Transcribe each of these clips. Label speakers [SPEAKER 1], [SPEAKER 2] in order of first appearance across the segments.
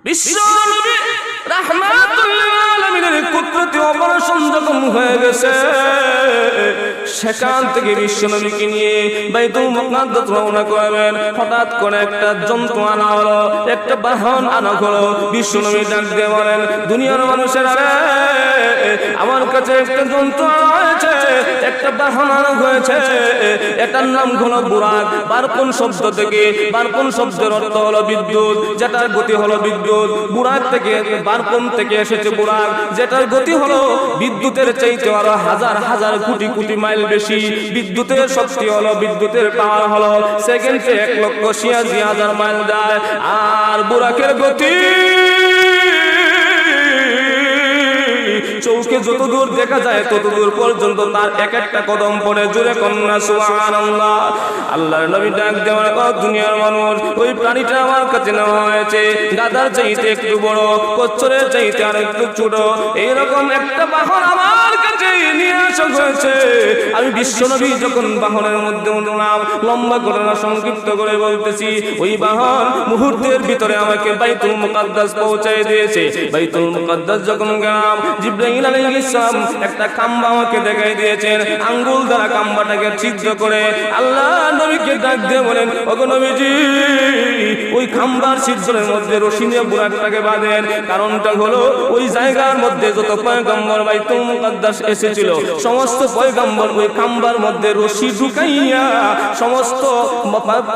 [SPEAKER 1] বিশ্বনবী রাহমাতুল লিল আলামিনের কুদরতি অপারেশন যখন হয়ে গেছে, সেখান থেকে বিশ্বনবীকে নিয়ে বাইতুল মুকাদ্দাস রওনা করবেন। হঠাৎ করে একটা যন্ত্র আনা হলো, একটা বাহন আনা হলো। বিশ্বনবী ডাক দিয়ে বলেন, দুনিয়ার মানুষেরা রে, আমার কাছে একটা যন্ত্র আনা হয়েছে, একটা বাহন আনা হয়েছে, এটার নাম হলো বুরাক। বারকুন শব্দ থেকে, বারকুন শব্দের অর্থ হলো বিদ্যুৎ, যেটার গতি হলো বিদ্যুৎ। বুরাক থেকে, বারকুন থেকে এসেছে বুরাক, যেটার গতি হলো বিদ্যুতের চাইতে আরো হাজার হাজার কোটি কোটি মাইল বেশি। বিদ্যুতের শক্তি হলো, বিদ্যুতের পাওয়ার হলো সেকেন্ডে 1,86,000 মাইল যায়। আর বুরাকের গতি চৌকে যত দূর দেখা যায় তত দূর পর্যন্ত তার এক একটা কদম পড়ে। জোরে কন্যা সুবহানাল্লাহ। আল্লাহর নবী ডাক দেওয়ার পর, দুনিয়ার মানুষ, ওই প্রাণীটা আমার কাছে নেওয়া হয়েছে গাধার চাইতে একটু বড়, কচ্ছরের চাইতে আর একটু ছোট, এইরকম একটা বাহন আমার কাছে নিয়ে আসা হয়েছে। আমি বিশ্বনবী যখন বাহনের মধ্যে উঠলাম, লম্বা ঘটনা সংক্ষিপ্ত করে বলতেছি, ওই বাহন মুহূর্তের ভিতরে আমাকে বাইতুল মুকাদ্দাস পৌঁছায় দিয়েছে। বাইতুল মুকাদ্দাস যখন গেলাম, জিবরাইল আলাইহিস সালাম একটা খাম্বা আমাকে দেখাই দিয়েছেন। আঙ্গুল দ্বারা খাম্বাটাকে ছিদ্র করে আল্লাহ নবীকে ডাক দিয়ে বলেন, ওগো নবীজি, ওই খাম্বার ছিদ্রের মধ্যে রশি দিয়ে বুরাকটাকে বাঁধেন। কারণটা হলো, ওই জায়গার মধ্যে যত পয়গম্বর বাইতুল মুকাদ্দাস এসেছিল, সমস্ত পয়গম্বর ওই খাম্বার মধ্যে রশি ঢুকাইয়া সমস্ত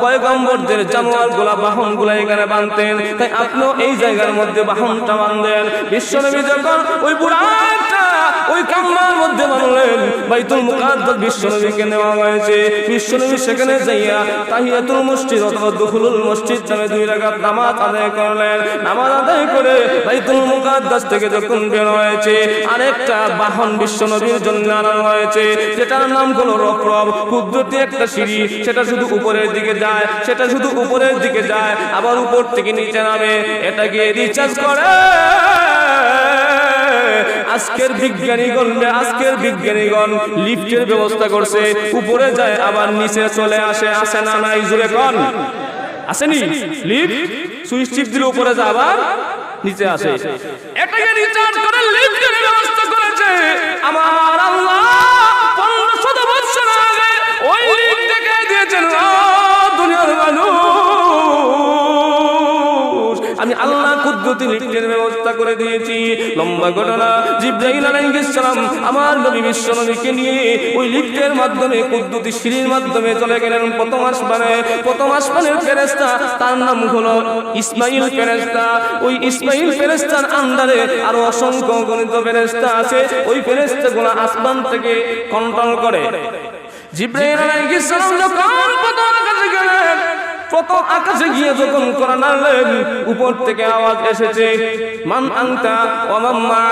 [SPEAKER 1] পয়গম্বরদের জানোয়ারগুলা, বাহনগুলা এখানে বাঁধতেন। তাই আপনিও এই জায়গার মধ্যে বাহনটা বাঁধেন। বিশ্বনবী যখন ওই বুরাকটা ওই খাম্বার মধ্যে বাঁধলেন, বাইতুল মুকাদ্দাস বিশ্বনবীকে নেওয়া হয়েছে। বিশ্বনবী সেখানে যাইয়া তাহিয়াতুল মসজিদ অথবা দুখুলুল মসজিদ নামে 2 রাকাত নামাজ আদায় করলেন। নামাজ আদায় করে বাইতুল মুকাদ্দাস থেকে যখন বের হয়েছে, আরেকটা বাহন বিশ্বনবীর জন্য আনা হয়েছে, যেটার নাম হলো রফরফ। কুদরতি একটা সিঁড়ি, সেটা শুধু উপরের দিকে যায়, সেটা শুধু উপরের দিকে যায়, আবার উপর থেকে নিচে নামে। এটাকে রিচার্জ করে আজকের বিজ্ঞানীগণ লিফটের ব্যবস্থা করছে। উপরে যায় আবার নিচে চলে আসে। আসে না নাই? জোরে কোন আসেনি? লিফট সুইচ টিপ দিলে উপরে যায়, আবার নিচে আসে। এটাকে রিচার্জ করে লিফটের ব্যবস্থা করেছে আমার আল্লাহ। 1500 বছর আগে ওই লিফট দেখে দিয়েছেন। দুনিয়ার মানুষ, আমি আল্লাহ কুদরতি লিফটের ব্যবস্থা করে দিয়েছি। লম্বা ঘটনা, জিবরাইল আলাইহিস সালাম আমার নবী বিশ্বনবীকে নিয়ে ওই লিফটের মাধ্যমে, কুদরতি সিঁড়ির মাধ্যমে চলে গেলেন প্রথম আসমানে। প্রথম আসমানের ফেরেশতা, তার নাম হলো ইসমাইল ফেরেশতা। ওই ইসমাইল ফেরেশতার আন্ডারে আরো অসংখ্য গণিত ফেরেশতা আছে। ওই ফেরেশতাগুলো আসমান থেকে কন্ট্রোল করে। জিবরাইল আলাইহিস সালাম যখন প্রথম আকাশে গেলেন, প্রথম আকাশে গিয়ে যখন কোরআন আনলেন, উপর থেকে আওয়াজ এসেছে, মান আনতা ওয়া মাম্মা,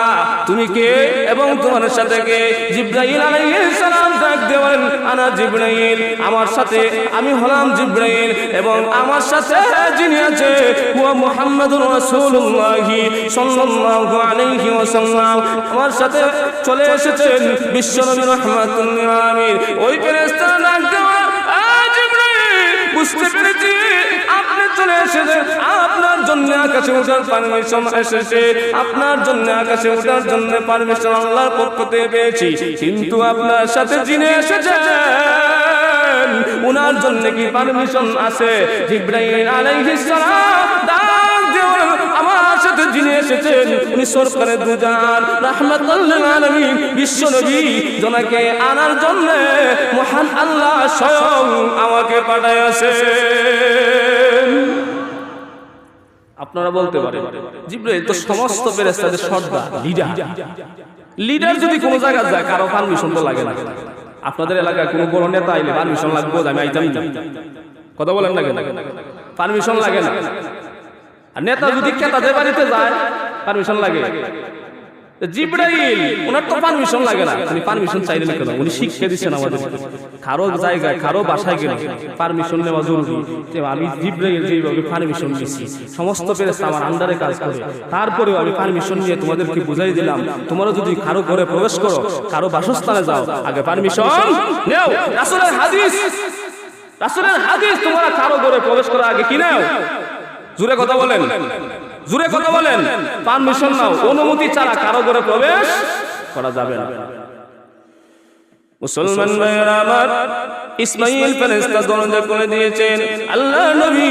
[SPEAKER 1] তুমি কে এবং তোমার সাথে কে? জিবরাইল আলাইহিস সালাম ডাক দেন, আনা জিবরাইল, আমার সাথে আমি হলাম জিবরাইল, এবং আমার সাথে যিনি আছে হুয়া মুহাম্মাদুর রাসূলুল্লাহ সাল্লাল্লাহু আলাইহি ওয়াসাল্লাম। আমার সাথে চলে এসেছেন বিশ্বনবী রাহমাতুল লিল আলামিন। ওই ফেরেশতা ডাক দেন, বুঝতে পেরেছি আপনি চলে এসেছেন, আপনার জন্য আকাশে ওঠার পারমিশন এসেছে, আপনার জন্য আকাশে ওঠার জন্য পারমিশন আল্লাহর পক্ষ থেকে পেয়েছি। কিন্তু আপনার সাথে যিনি এসেছেন, ওনার জন্য কি পারমিশন আছে? জিবরাইল আলাইহিস সালাম ডাক দিয়ে আমার সাথে যিনি এসেছেন, উনি সরকারে দুজান রাহমাতুল লিল আলামিন বিশ্বনবী জনাকে আনার জন্য মহান আল্লাহ স্বয়ং আমাকে পাঠাইছে। আপনারা বলতে পারেন, জিবরাইল তো সমস্ত ফেরেশতাদের সর্দার, লিডার যদি কোনো জায়গায় যায়, কারো পারমিশন তো লাগে না। আপনাদের এলাকায় কোনো বড় নেতা আইলে পারমিশন লাগবে, আমি আইতাম না। কথা বলেন না কেন? পারমিশন লাগে না। আর নেতা যদি ক্রেতাদের বাড়িতে যায়, পারমিশন লাগে। জিবরাইল ওনার তো পারমিশন লাগে না, উনি পারমিশন চাইলেন কেন? উনি শিক্ষা দিচ্ছেন আমাদের, কারো জায়গায় কারো বাসায় গেলে পারমিশন নেওয়া জরুরি। আমি জিবরাইল যেভাবে পারমিশন নিয়েছি, সমস্ত ফেরেশতা আমার আন্ডারে কাজ করে, তারপরেও আমি পারমিশন নিয়ে তোমাদেরকে বুঝাই দিলাম, তোমরা যদি কারো ঘরে প্রবেশ করো, কারো বাসস্থানে যাও, আগে পারমিশন নেও। রাসূলের হাদিস, রাসূলের হাদিস তোমরা কারো ঘরে প্রবেশ করার আগে কি নাও? জোরে কথা বলেন, জোরে কথা বলেন। পারমিশন নাও, অনুমতি ছাড়া কারো ঘরে প্রবেশ করা যাবে না। মুসলমান ভাইরা আমার, ইসমাঈল ফেরেশতা দরজা করে দিয়েছেন। আল্লাহ নবী,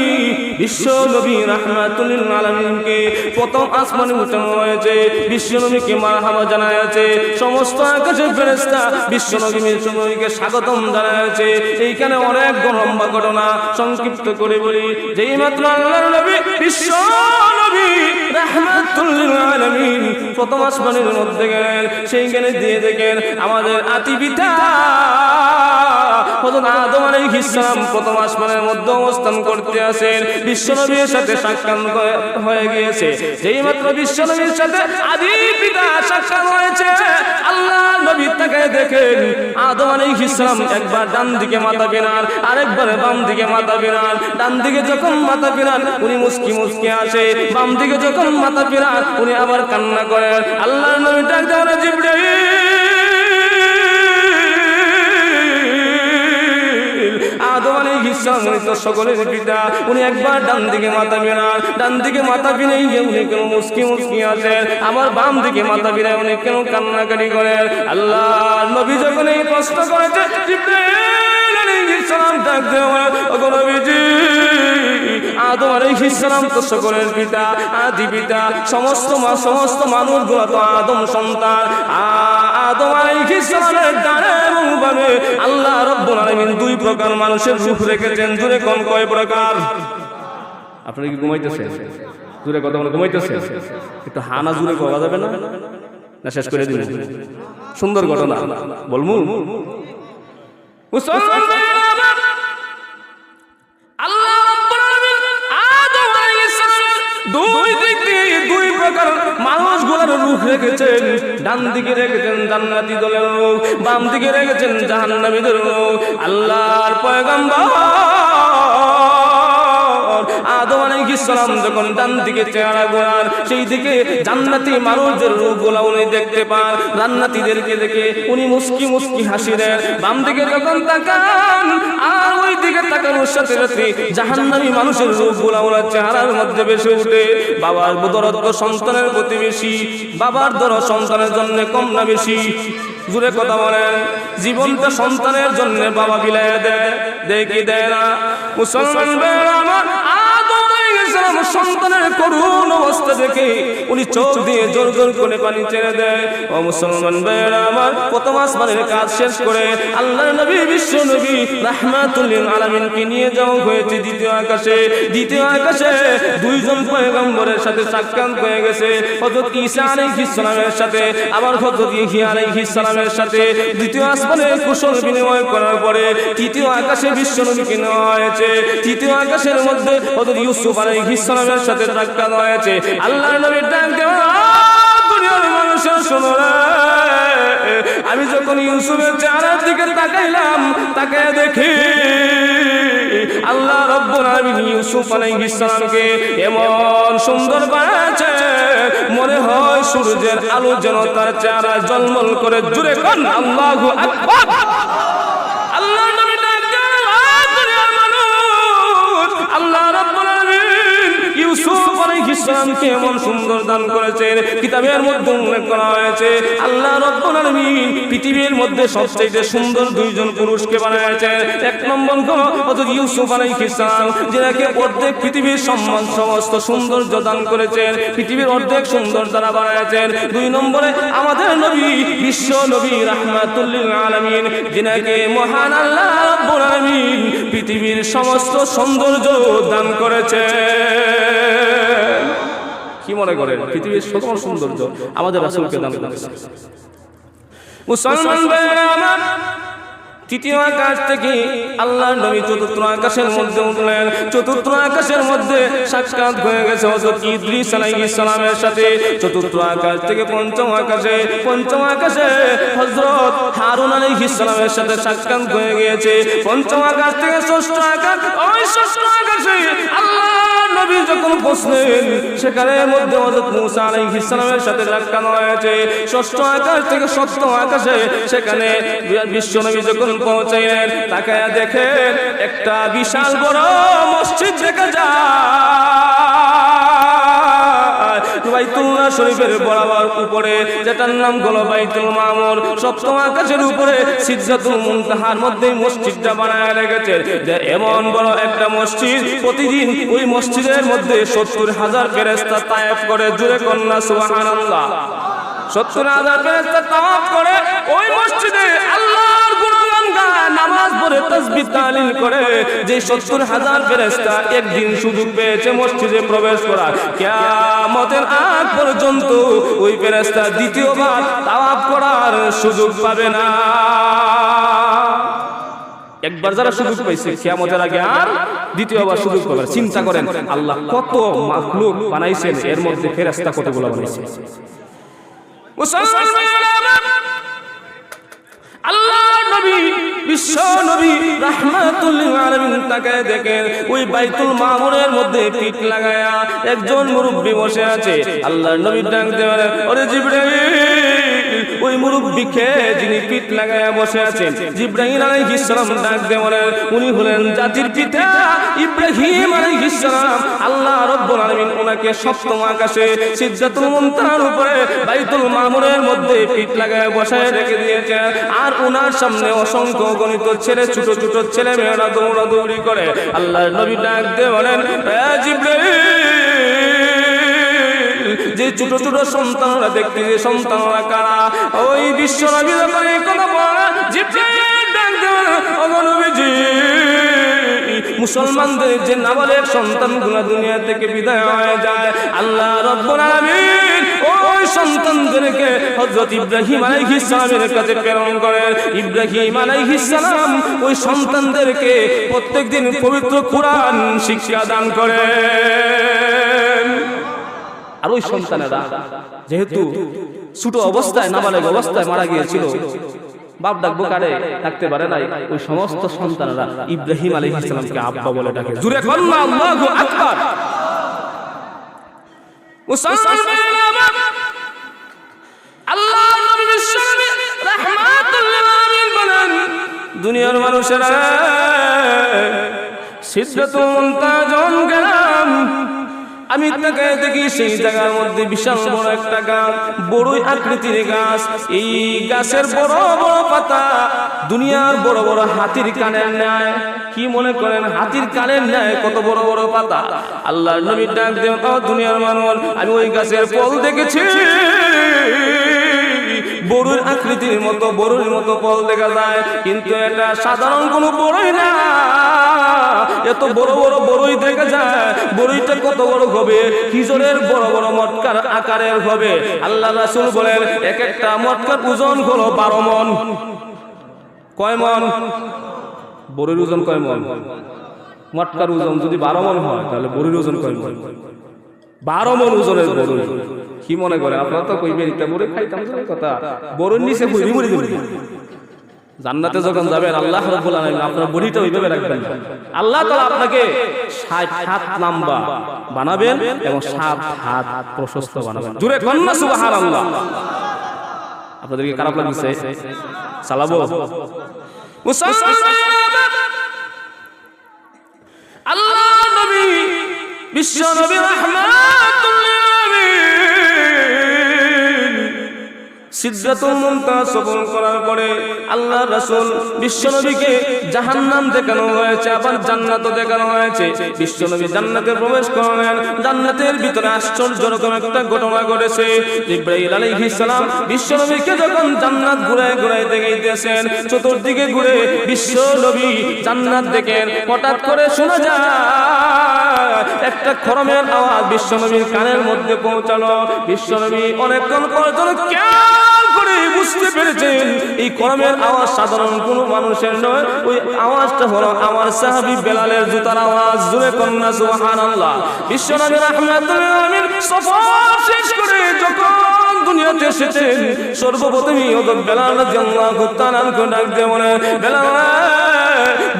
[SPEAKER 1] বিশ্ব নবী রাহমাতুল লিল আলামিনকে প্রথম আসমানে উঠানো হয়েছে, বিশ্ব নবীকে মারহাবা জানাচ্ছে। সমস্ত আকাশের ফেরেশতা বিশ্ব নবীকে স্বাগতম জানাচ্ছে। এইখানে অনেক লম্বা ঘটনা, সংক্ষিপ্ত করে বলি। যেই মাত্র আল্লাহর নবী, বিশ্ব নবী রাহমাতুল লিল আলামিন প্রথম আসমানের মধ্যে গেলেন, সেইখানে দিয়ে দেখেন আমাদের আতি পিতা হযরত আদম আলাইহিস সালাম প্রথম আসমানের মধ্যে অবস্থান করতে আছেন। বিশ্বনবীর সাথে সাক্ষাৎ হয়ে গিয়েছে। যেই মাত্র বিশ্বনবীর সাথে আদি পিতা সাক্ষাৎ হয়েছে, আল্লাহ নবী তাকে দেখেন আদম আলাইহিস সালাম একবার ডান দিকে মাথা ফেরান, আরেকবার বাম দিকে মাথা ফেরান। ডান দিকে যখন মাথা ফেরান উনি মুস্কি মুস্কি আসে, বাম দিকে যখন মাথা ফেরান উনি আবার কান্না করেন। আল্লাহ নবী ডাক দেন, জিবরাইল, আদম আলাইহিস সালাম তো সকলের পিতা, উনি একবার ডান দিকে মাথা ফেরান, ডান দিকে মাথা ফিরে উনি কেন মুস্কি মুস্কি আসেন, আমার বাম দিকে মাথা ফিরে উনি কেন কান্নাকাটি করেন। আল্লাহ নবী যখন এই প্রশ্ন করেছে, জিবরাইল আলাইহিস সালাম ডাক দেন, ওগো নবীজি, আদম আলাইহিস সালাম তো সকলের পিতা, আদি পিতা, সমস্ত মানুষগুলো তো আদম সন্তান। আদম আলাইহিস সালামের ডানে এবং বামে আল্লাহ রাব্বুল আলামিন দুই প্রকার মানুষের রূপ রেখেছেন। জোরে কোন কয় প্রকার? আপনারা কি ঘুমাইতেছেন? জোরে কথা বলে ঘুমাইতেছেন? একটু হানা জোরে বলা যাবে না? না শেষ করে দিন। সুন্দর ঘটনা বলমু। মুসলমান আল্লাহ রাব্বুল আলামিন আদম আলাইহিস সালাম দুই দিক দিয়ে দুই প্রকার মানুষগুলোর রূপ রেখেছেন। ডান দিকে রেখেছেন জান্নাতি দলের লোক, বাম দিকে রেখেছেন জাহান্নামীদের লোক। আল্লাহর পয়গম্বর আদম আলাইহিস সালাম যখন ডান দিকে চেহারা ঘোরান, সেই দিকে জান্নাতি মানুষদের রূপগুলো উনি দেখতে পান। জান্নাতীদেরকে দেখে উনি মুস্কি মুস্কি হাসি দেন। বাম দিকে যখন তাকান আর ওই দিকে তাকানোর সাথে সাথে জাহান্নামী মানুষের রূপগুলো ওনার চেহারার মধ্যে ভেসে ওঠে। বাবার দরদ সন্তানের প্রতি বেশি, বাবার দরদ সন্তানের জন্য কম না বেশি? জোরে কথা বলেন। জীবনটা সন্তানের জন্য বাবা বিলাইয়া দেয়, দেয় কি দেয় না? মুসলমান আমার সন্তানের করুণ অবস্থা দেখে উনি চোখ দিয়ে জোর জোর করে পানি ছেড়ে দেয়। ও মুসলমান ভাইরা আমার, প্রথম আসমানের কাজ শেষ করে আল্লাহর নবী, বিশ্ব নবী রাহমাতুল লিল আলামিনকে নিয়ে যাওয়া হয়েছে দ্বিতীয় আকাশে। দ্বিতীয় আকাশে দুইজন পয়গম্বরের সাথে সাক্ষাৎ হয়ে গেছে, হযরত ঈসা আলাইহিস সালামের সাথে, আবার হযরত ইয়াহইয়া আলাইহিস সালামের সাথে। দ্বিতীয় আসমানে কুশল বিনিময় করার পরে তৃতীয় আকাশে বিশ্ব নবীকে নেওয়া হয়েছে। তৃতীয় আকাশের মধ্যে হযরত ইউসুফ আলাইহিস সালামের সাথে সাক্ষাৎ হয়েছে। আল্লাহর নবীর ডাক দেওয়া, দুনিয়ার মানুষের শোনো রে, আমি যখন ইউসুফের চেহারার দিকে তাকাইলাম, তাকায় দেখি আল্লাহ রাব্বুল আলামিন ইউসুফ আলাইহিস সালামকে এমন সুন্দর বানাচ্ছে, মনে হয় সূর্যের আলো যেন তার চেহারা ঝলমল করে। জুড়ে কোন আল্লাহু আকবার। আল্লাহর নবী ডাক দেওয়া, দুনিয়ার মানুষ, আল্লাহ রাব্বুল আলামিন ইউসুফ আলাইহিস সালামকে এমন সুন্দর দান করেছেন। কিতাবের মধ্যে উল্লেখ করা হয়েছে আল্লাহ রাব্বুল আলামিন পৃথিবীর মধ্যে সবচেয়ে সুন্দর দুইজন পুরুষকে বানিয়েছেন। এক নম্বর হলো হযরত ইউসুফ আলাইহিস সালাম, যাকে অর্ধেক পৃথিবীর সমস্ত সৌন্দর্য দান করেছেন, পৃথিবীর অর্ধেক সুন্দর দ্বারা বানিয়েছেন। দুই নম্বরে আমাদের নবী, বিশ্ব নবী রাহমাতুল লিল আলামিন, যিনাকে মহান আল্লাহ রাব্বুল আলামিন পৃথিবীর সমস্ত সৌন্দর্য দান করেছেন। কি মনে করেন? পৃথিবীর সকল সৌন্দর্য আমাদের রাসূলকে দান করেছে। মুসলমান ভাইরা আমার, তৃতীয় আকাশ থেকে আল্লাহর নবী চতুর্থ আকাশের মধ্যে উঠলেন। চতুর্থ আকাশের মধ্যে সাক্ষাৎ হয়ে গেছে হযরত ইদ্রিস আলাইহিস সালামের সাথে। চতুর্থ আকাশ থেকে পঞ্চম আকাশে, পঞ্চম আকাশে হযরত হারুন আলাইহিস সালামের সাথে সাক্ষাৎ হয়ে গিয়েছে। পঞ্চম আকাশ থেকে ষষ্ঠ আকাশ, ওই ষষ্ঠ আকাশে আল্লাহর নবী যখন বসলেন সেখানে মধ্যে হযরত মূসা আলাইহিস সালামের সাথে ধাক্কা হয়েছে ষষ্ঠ আকাশ থেকে সপ্তম আকাশে। সেখানে বিশ্বনবী যখন পৌঁছাইলেন তাকায়া দেখেন একটা বিশাল বড় মসজিদ দেখা যায় বাইতুল্লাহ শরীফের বরাবর উপরে, যেটার নাম হলো বাইতুল মামুর। সপ্তম আকাশের উপরে সিদরাতুল মুনতাহার মধ্যে মসজিদটা বানায় রেখেছে। যে এমন বড় একটা মসজিদ, প্রতিদিন ওই মসজিদের মধ্যে 70,000 ফেরেশতা তাওয়াফ করে। জোরে কন্যা সুবহানাল্লাহ। 70,000 ফেরেশতা তাওয়াফ করে ওই মসজিদে আল্লাহর গুণগান গায়, নামাজ পড়ে তাসবিহ তাহলিল করে। যে 70,000 ফেরেশতা একদিন সুযোগ পেয়েছে মসজিদে প্রবেশ করার, কিয়ামতের আগ পর্যন্ত ওই ফেরেশতা দ্বিতীয়বার তাওয়াফ করার সুযোগ পাবে না। একবার যারা সুযোগ পাইছে কিয়ামতের আগে আর দ্বিতীয়বার সুযোগ পাবে। চিন্তা করেন আল্লাহ কত মাখলুক বানাইছেন, এর মধ্যে ফেরেশতা কতগুলো বানাইছেন। আল্লাহর নবী বিশ্ব নবী রাহমাতুল লিল আলামিন তাকে দেখেন ওই বাইতুল মামুরের মধ্যে পিঠ লাগায়া একজন মুরব্বি বসে আছে। আল্লাহর নবী ডাক দিয়ে বলেন, ওরে জিবরাইল, ওই মুরব্বিকে যিনি পিঠ লাগায়া বসে আছেন, জিবরাইল আলাইহিস সালাম ডাক দিয়ে বলেন, উনি হলেন জাতির পিতা ইব্রাহিম আলাইহিস সালাম। আল্লাহ রাব্বুল আলামিন ওনাকে সপ্তম আকাশে সিদরাতুল মুনতাহার উপরে বাইতুল মামুরের মধ্যে পিঠ লাগায়া বসায় রেখে দিয়েছে। আর ওনার সামনে অসংখ্য গণিত ছেলে, ছোট ছোট ছেলে মেয়েরা দৌড়াদৌড়ি করে। আল্লাহর নবী ডাক দিয়ে বলেন, যে ছোট ছোট সন্তানরা দেখতে, যে সন্তানরা কারা? ওই বিশ্ব নবী যখন এই কথা বলে, জিবরাইল ডাক দিয়ে বলেন, ওগো নবীজি, মুসলমানদের যে নাবালেগ সন্তানগুলো দুনিয়া থেকে বিদায় হয়ে যায়, আল্লাহ রাব্বুল আলামিন ওই সন্তানদেরকে হযরত ইব্রাহিম আলাইহিস সালামের কাছে প্রেরণ করেন। ইব্রাহিম আলাইহিস সালাম ওই সন্তানদেরকে প্রত্যেকদিন পবিত্র কোরআন শিক্ষা দান করেন। আর ওই সন্তানেরা যেহেতু ছোট অবস্থায়, নাবালেগ অবস্থায় মারা গিয়েছিল, বাপ ডাকবো কারে ডাকতে পারে নাই, ওই সমস্ত সন্তানেরা ইব্রাহিম আলাইহিস সালামকে আব্বা বলে ডাকে। জোরে কন্না আল্লাহু আকবার। আল্লাহর নবী বিশ্বনবী রাহমাতুল লিল আলামিন বলেন, দুনিয়ার মানুষেরা সিদরাতুল মুনতাহা যখন গেলাম, আমি তাকে দেখি সেই জায়গার মধ্যে বিশাল বড় একটা গাছ, বড়ই আকৃতির গাছ। এই গাছের বড় বড় পাতা দুনিয়ার বড় বড় হাতির কানের ন্যায়। কি মনে করেন হাতির কানের ন্যায় কত বড় বড় পাতা? আল্লাহর নবী ডাক দেন, ও দুনিয়ার মানুষ, আমি ওই গাছের ফল দেখেছি, বড়ুর আকৃতির মতো, বড়ুর মতো ফল দেখা যায়, কিন্তু এটা সাধারণ কোনো বড়ই না। এত বড় বড় বড়ই দেখা যায়, বড়ইটা কত বড় হবে? খেজুরের বড় বড় মটকার আকারের হবে। আল্লাহ রাসূল বলেন, এক একটা মটকার ওজন হলো 12 মণ। কয় মণ? বড়ির ওজন কয় মণ? মটকার ওজন যদি 12 মণ হয়, তাহলে বড়ির ওজন কয় মণ? 12 মণ ওজনের বড়ই। কি মনে করেন আপনারা? তো কইবেন এটা বড়ি খাইতাম, কথা বড়ির নিচে বড়ি মরি যাবে। জান্নাতে যখন যাবেন আল্লাহ রাব্বুল আলামিন আপনার বডিটা ওইভাবে রাখবেন না। আল্লাহ তাআলা আপনাকে 60 হাত লম্বা বানাবেন এবং 7 হাত প্রশস্ত বানাবেন। জোরে কন্না সুবহানাল্লাহ। আপনাদের কি খারাপ লাগছে? চালাবো আল্লাহ নবী বিশ্ব নবী রাহমাতুল লিল আলামিন সিদরাতুল মুনতাহা সফর করার পরে আল্লাহ রাসূল বিশ্বনবীকে জাহান্নাম দেখানো হয়েছে, আবার জান্নাতও দেখানো হয়েছে। বিশ্বনবী জান্নাতে প্রবেশ করলেন। জান্নাতের ভিতরে আশ্চর্যজনক একটা ঘটনা ঘটেছে। জিবরাইল আলাইহিস সালাম বিশ্বনবীকে যখন জান্নাত ঘুরায় ঘুরায় দেখাইতেছেন, চতুর্দিকে ঘুরে বিশ্বনবী জান্নাত দেখেন, হঠাৎ করে শোনা যায় একটা খরমের আওয়াজ বিশ্বনবীর কানের মধ্যে পৌঁছালো। বিশ্বনবী অনেকক্ষণ পর্যন্ত বুঝতে পেরেছেন এই খরমের আওয়াজ সাধারণ কোন মানুষের নয়, ওই আওয়াজটা হলো আমার সাহাবী বেলালের জুতার আওয়াজ। জোরে কন্না সুবহানাল্লাহ। বিশ্বনবী রাহমাতুল লিল আলামিন সফর শেষ করে যখন দুনিয়াতে এসেছেন, সর্বপ্রথমই হযরত বেলাল রাদিয়াল্লাহু তাআলা ডাক দিয়ে বলে, বেলাল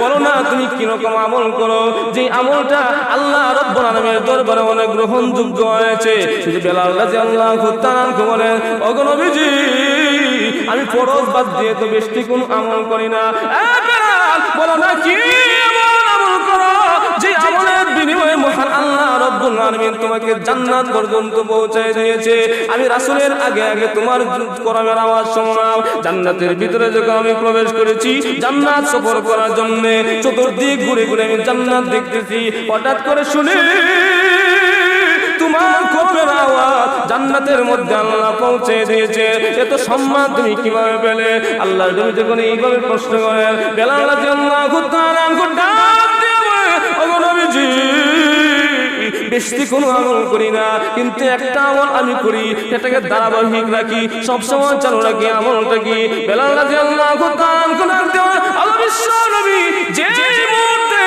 [SPEAKER 1] বলো না তুমি কি রকম আমল করো, যে আমলটা আল্লাহ রাব্বুল রব্বুল আলামিনের দরবারে অনেক গ্রহণযোগ্য হয়েছে। শুধু বেলাল রাদিয়াল্লাহু তাআলা বলেন, ওগো নবীজি, আমি ফরজ বাদ দিয়ে তো বেশি কোনো আমল করি না। বেলাল বলো না কি আমল করো যে আমলের বিনিময়ে মহান আল্লাহ রব্বুল আলামিন তোমাকে জান্নাত পর্যন্ত পৌঁছে দিয়েছে। আমি রাসূলের আগে আগে তোমার কোরআনের আওয়াজ শুনলাম। জান্নাতের ভিতরে যখন আমি প্রবেশ করেছি জান্নাত সফর করার জন্য, চতুর্দিক ঘুরে ঘুরে আমি জান্নাত দেখতেছি, হঠাৎ করে শুনি তোমার কোরআনের আওয়াজ জান্নাতের মধ্যে আল্লাহ পৌঁছে দিয়েছে। এত সম্মান তুমি কিভাবে পেলে? আল্লাহর নবী যখন এইভাবে প্রশ্ন করেন, বেলাল রাদিয়াল্লাহু তাআলা ডাক দিয়ে বলে, ওগো নবীজি, বেশি কোনো আমল করি না, কিন্তু একটা আমল আমি করি, এটাকে ধারাবাহিক রাখি, সবসময় চালু রাখি। আমলটা কি? বেলাল রাদিয়াল্লাহু তাআলা ডাক দিয়ে বলে, আল্লাহ বিশ্ব নবী, যে মুহূর্তে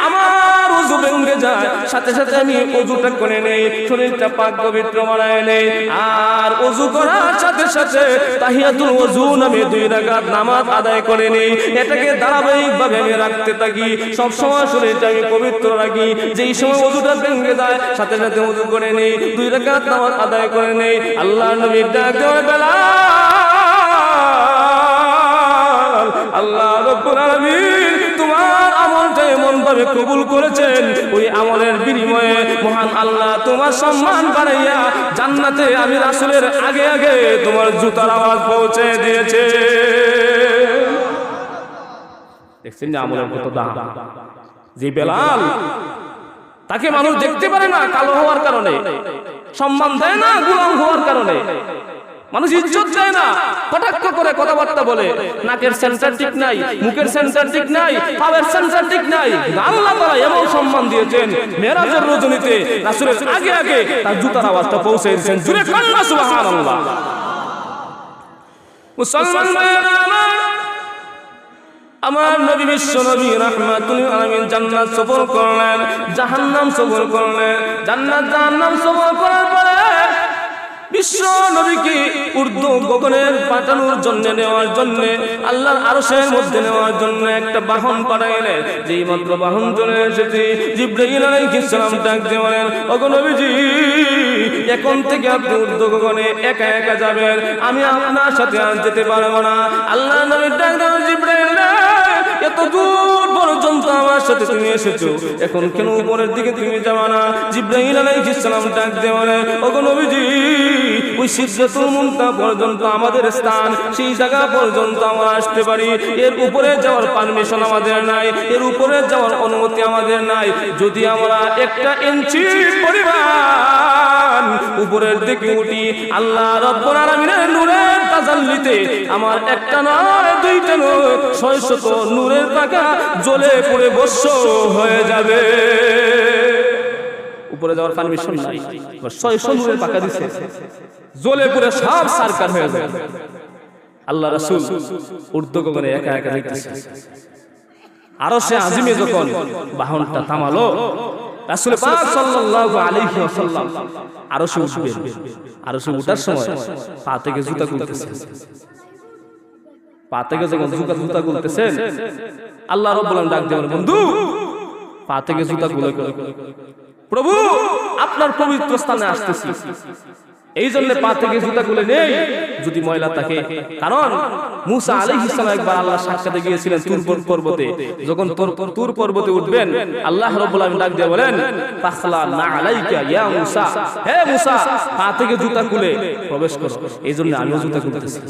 [SPEAKER 1] আমার ওযু ভেঙে যায় সাথে সাথে আমি ওযুটা করে নেই, শরীরটা পাক পবিত্র বানায় নেই, আর ওযু করার সাথে সাথে তাহিয়াতুল ওযু নামে 2 রাকাত নামাজ আদায় করে নেই। এটাকে ধারাবাহিকভাবে আমি রাখতে থাকি, সব সময় শরীরটা আমি পবিত্র রাখি। যেই সময় ওযুটা ভেঙে যায় সাথে সাথে ওযু করে নেই, 2 রাকাত নামাজ আদায় করে নেই। আল্লাহর নবী ডাক দেয়, বেলাল, আল্লাহ রাব্বুল আলামিন তোমার আমলটা এমন ভাবে কবুল করেছেন, ওই আমলের বিনিময়ে মহান আল্লাহ তোমার সম্মান বাড়াইয়া জান্নাতে আমি রাসূলের আগে আগে তোমার জুতার আওয়াজ পৌঁছে দিয়েছে। দেখছেন না আমলের কত দাম? যে বেলাল, তাকে মানুষ দেখতে পারে না কালো হওয়ার কারণে, সম্মান দেয় না গোলাম হওয়ার কারণে, মানুষ ইজ্জত দেয় না, কটাক্ষ করে কথাবার্তা বলে, নাকের সেন্টার ঠিক নাই, মুখের সেন্টার ঠিক নাই, পায়ের সেন্টার ঠিক নাই। আল্লাহ তাআলা এমন সম্মান দিয়েছেন, মেরাজের রজনীতে রাসূলের আগে আগে তার জুতার আওয়াজটা পৌঁছে দিয়েছেন। জুরে কান্না সুবহানাল্লাহ। মুসলমান ভাইরা আমার নবী বিশ্ব নবী রাহমাতুল আলামিন জান্নাত সফর করলেন, জাহান্নাম সফর করলেন। জান্নাত জাহান্নাম সফর করার পরে বিশ্ব নবীকে ঊর্ধ্ব গগনের পাঠানোর জন্য, নেওয়ার জন্য, আল্লাহর আরশের মধ্যে নেওয়ার জন্য একটা বাহন পাঠাইলেন। যেই মাত্র বাহন চলে এসেছে, জিবরাইল আলাইহিস সালাম ডাক দিয়ে বলেন, ওগো নবীজি, এখন থেকে আপনি ঊর্ধ্ব গগনে একা একা যাবেন, আমি আপনার সাথে আর যেতে পারবো না। আল্লাহ নবী ডাক দিয়ে, জিবরাইল, এত দূর পর্যন্ত আমার সাথে তুমি এসেছো, এখন কেন উপরের দিকে তুমি যাবা না? জিবরাইল আলাইহিস সালাম ডাক দিয়ে বলেন, ওগো নবীজি, ওই সিদরাতুল মুনতাহা পর্যন্ত আমাদের স্থান, সেই জায়গা পর্যন্ত আমরা আসতে পারি, এর উপরে যাওয়ার পারমিশন আমাদের নাই, এর উপরে যাওয়ার অনুমতি আমাদের নাই। যদি আমরা 1 ইঞ্চি পরিমাণ উপরের দিকে উঠি, আল্লাহ রাব্বুল আলামিনের নূরের তাজাল্লিতে আমার 1টা নয় 2টা নয় 600 নূরের পাকা জ্বলে পুড়ে ভস্ম হয়ে যাবে। উপরে যাওয়ার পারমিশন নাই, 600 নূরের পাকা দিছে, জ্বলে পুড়ে সব সারকার হয়ে যাবে। আল্লাহ রাসূল ঊর্ধ্ব গগনে একা একা দেখতেছে। আরশে আজিমে যখন বাহনটা থামালো, রাসূল পাক সাল্লাল্লাহু আলাইহি ওয়াসাল্লাম আরশে উঠবেন। আরশে ওঠার সময় পা থেকে জুতা খুলতেছে। পা থেকে যখন জুতা খুলতেছেন, আল্লাহ রাব্বুল আলামিন ডাক দিয়ে বলেন, বন্ধু, পা থেকে জুতা খুলে প্রভু আপনার পবিত্র স্থানে আসতেছি, এই জন্য পা থেকে জুতা খুলে নেই যদি ময়লা থাকে। কারণ মুসা আলাইহিস সালাম একবার আল্লাহর সাক্ষাতে গিয়েছিলেন তুর পর্বতে। যখন তুর পর্বতে উঠবেন, আল্লাহ রাব্বুল আলামিন ডাক দিয়ে বলেন, ফাখলা না আলাইকা ইয়া মুসা, হে মুসা, পা থেকে জুতা খুলে প্রবেশ করো। এই জন্য আমিও জুতা খুলতেছি।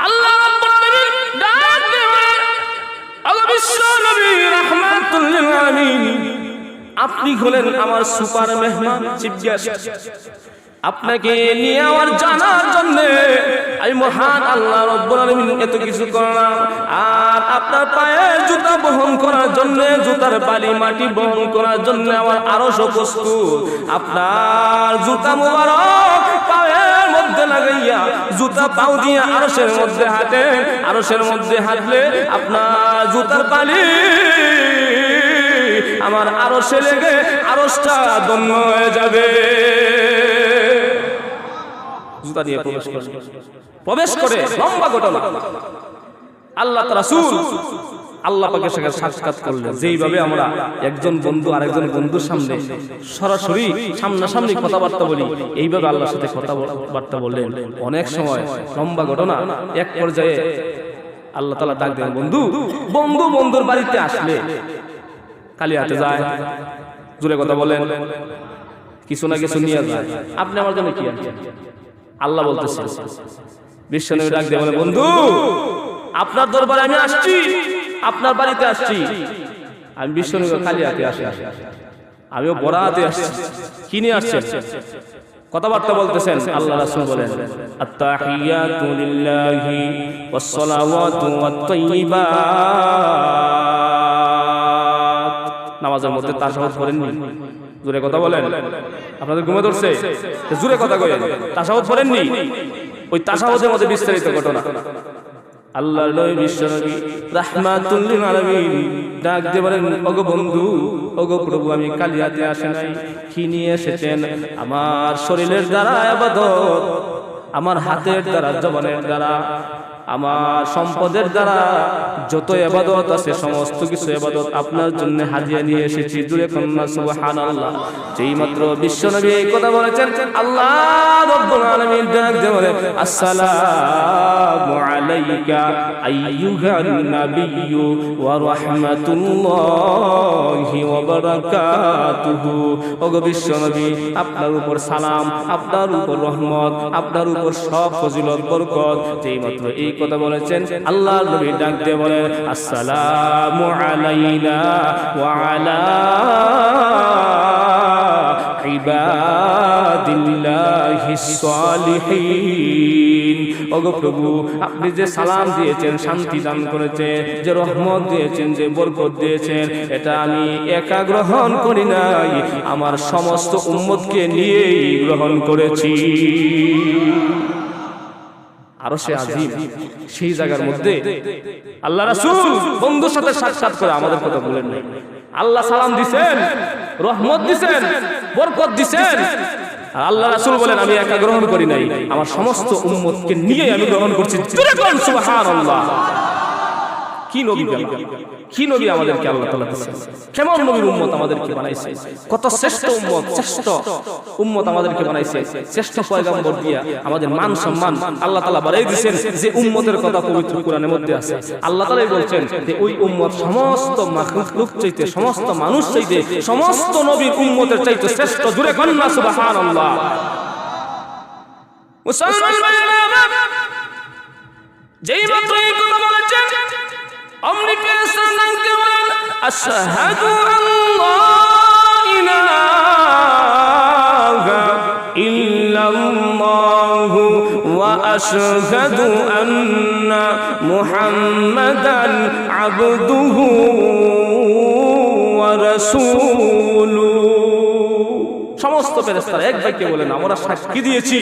[SPEAKER 1] আল্লাহ রাব্বুল আলামিন ডাক দিয়ে বলেন, আল্লাহ বিশ্ব নবী রাহমাতুল লিল আলামিন, আপনি হলেন আমার সুপার মেহমান, চিফ গেস্ট। আপনাকে নিয়ে আমার জানার জন্য আমি মহান আল্লাহ রাব্বুল আলামিন এত কিছু করলাম। আর আপনার পায়ের জুতা বহন করার জন্য, জুতার বালি মাটি বহন করার জন্য আমার আরশ প্রস্তুত। আপনার জুতা মুবারক পায়ের মধ্যে লাগাইয়া, জুতা পাও দিয়ে আরশের মধ্যে হাঁটেন। আরশের মধ্যে হাঁটলে আপনার জুতার বালি আমার আরশে লেগে আরশটা দম্ভ হয়ে যাবে। জুতা দিয়ে প্রবেশ করে লম্বা ঘটনা। আল্লাহ রাসূল আল্লাহ পাকের সাথে সাক্ষাৎ করলেন। যেইভাবে আমরা একজন বন্ধু আরেকজন বন্ধুর সামনে সরাসরি সামনাসামনি কথাবার্তা বলি, এইভাবে আল্লাহর সাথে কথাবার্তা বললেন। অনেক সময় লম্বা ঘটনা, এক পর্যায়ে আল্লাহ তাআলা ডাক দেন, বন্ধু বন্ধুর বাড়িতে আসলে খালি হাতে যায়, জোরে কথা বলেন, কিছু না কিছু নিয়ে যায়। আপনি আমার জন্য কি আনছেন? আল্লাহ বলতেছেন, বিশ্বনবী ডাক দিয়ে বলে, বন্ধু আপনার দরবারে আমি আসছি, আপনার বাড়িতে আসছি। আমি বিশ্বনবী খালি হাতে আসি, আমিও বড় হাতে আসছি। কি নিয়ে আসছেন? কথাবার্তা বলতেছেন। আল্লাহ রাসূল বলেন, আত-তাহিয়াতু লিল্লাহি ওয়াস-সালাওয়াতু ওয়াত-তাইয়িবাত। নামাজের মধ্যে তাশাহুদ পড়েননি? জোরে কথা বলেন। আপনাদের ঘুমে ধরছে? জোরে কথা কইেন। তাশাহুদ পড়েননি? ওই তাশাহুদের মধ্যে বিস্তারিত ঘটনা। আল্লাহর নবী বিশ্বনবী রাহমাতুল লিল আলামিন ডাক দিয়ে বলেন, ওগো বন্ধু, ওগো প্রভু, আমি খালি হাতে আসি নাই। কি নিয়ে এসেছেন? আমার শরীরের দ্বারা ইবাদত, আমার হাতের দ্বারা, জবানের দ্বারা, আমার সম্পদের দ্বারা যত ইবাদত আছে সমস্ত কিছু ইবাদত আপনার জন্য হাদিয়া নিয়ে এসেছি। জোরে কন্যা সুবহানাল্লাহ। যেই মাত্র বিশ্বনবী এই কথা বলেছেন, আল্লাহ রাব্বুল আলামিন ডাক দিয়ে বলে, আসসালামু আলাইকা আইয়ুহান নাবিয়্যু ওয়া রাহমাতুল্লাহি ওয়া বারাকাতুহু। ওগো বিশ্বনবী, আপনার উপর সালাম, আপনার উপর রহমত, আপনার উপর সব ফজিলত বরকত। যেই মাত্র এই কথা বলেছেন, আল্লাহর নবী ডাক দিয়ে বলেন, আসসালামু আলাইনা ওয়া আলা ইবাদিল্লাহিস সালিহিন। ওগো প্রভু, আপনি যে সালাম দিয়েছেন, শান্তি দান করেছেন, যে রহমত দিয়েছেন, যে বরকত দিয়েছেন, এটা আমি একা গ্রহণ করি নাই, আমার সমস্ত উম্মতকে নিয়েই গ্রহণ করেছি। আরশে আজিম সেই জায়গার মধ্যে আল্লাহ রাসূল বন্ধুর সাথে সাক্ষাৎ করে আমাদের কথা বলেন নাই। আল্লাহ সালাম দিবেন, রহমত দিবেন, বরকত দিবেন, আর আল্লাহ রাসূল বলেন, আমি একা গ্রহণ করি নাই, আমার সমস্ত উম্মতকে নিয়ে আমি গ্রহণ করছি। জোরে বলুন সুবহানাল্লাহ। কি নবী, কি নবী আমাদেরকে আল্লাহ তাআলা দিয়েছেন, কেমন নবীর উম্মত আমাদেরকে বানাইছে, কত শ্রেষ্ঠ উম্মত, শ্রেষ্ঠ উম্মত আমাদেরকে বানাইছে। শ্রেষ্ঠ পয়গম্বর দিয়া আমাদের মান সম্মান আল্লাহ তাআলা বাড়াই দিয়েছেন। যে উম্মতের কথা পবিত্র কোরআনের মধ্যে আছে, আল্লাহ তাআলাই বলছেন যে ওই উম্মত সমস্ত মাখলুক চাইতে, সমস্ত মানুষ চাইতে, সমস্ত নবীর উম্মতের চাইতে শ্রেষ্ঠ। জোরে কন্না সুবহানাল্লাহ। মুসলমান ভাইরা, যেই মাত্র এই কথা বলেছেন, অমনি পেরেশানকে বলেন, আশহাদু আল্লা ইলাহা ইল্লাল্লাহু ওয়া আশহাদু আন্না মুহাম্মাদান আবদুহু ওয়া রাসূলুহু। সমস্ত ফেরেশতারা এক বাক্যে বলেন, আমরা সাক্ষী দিয়েছি,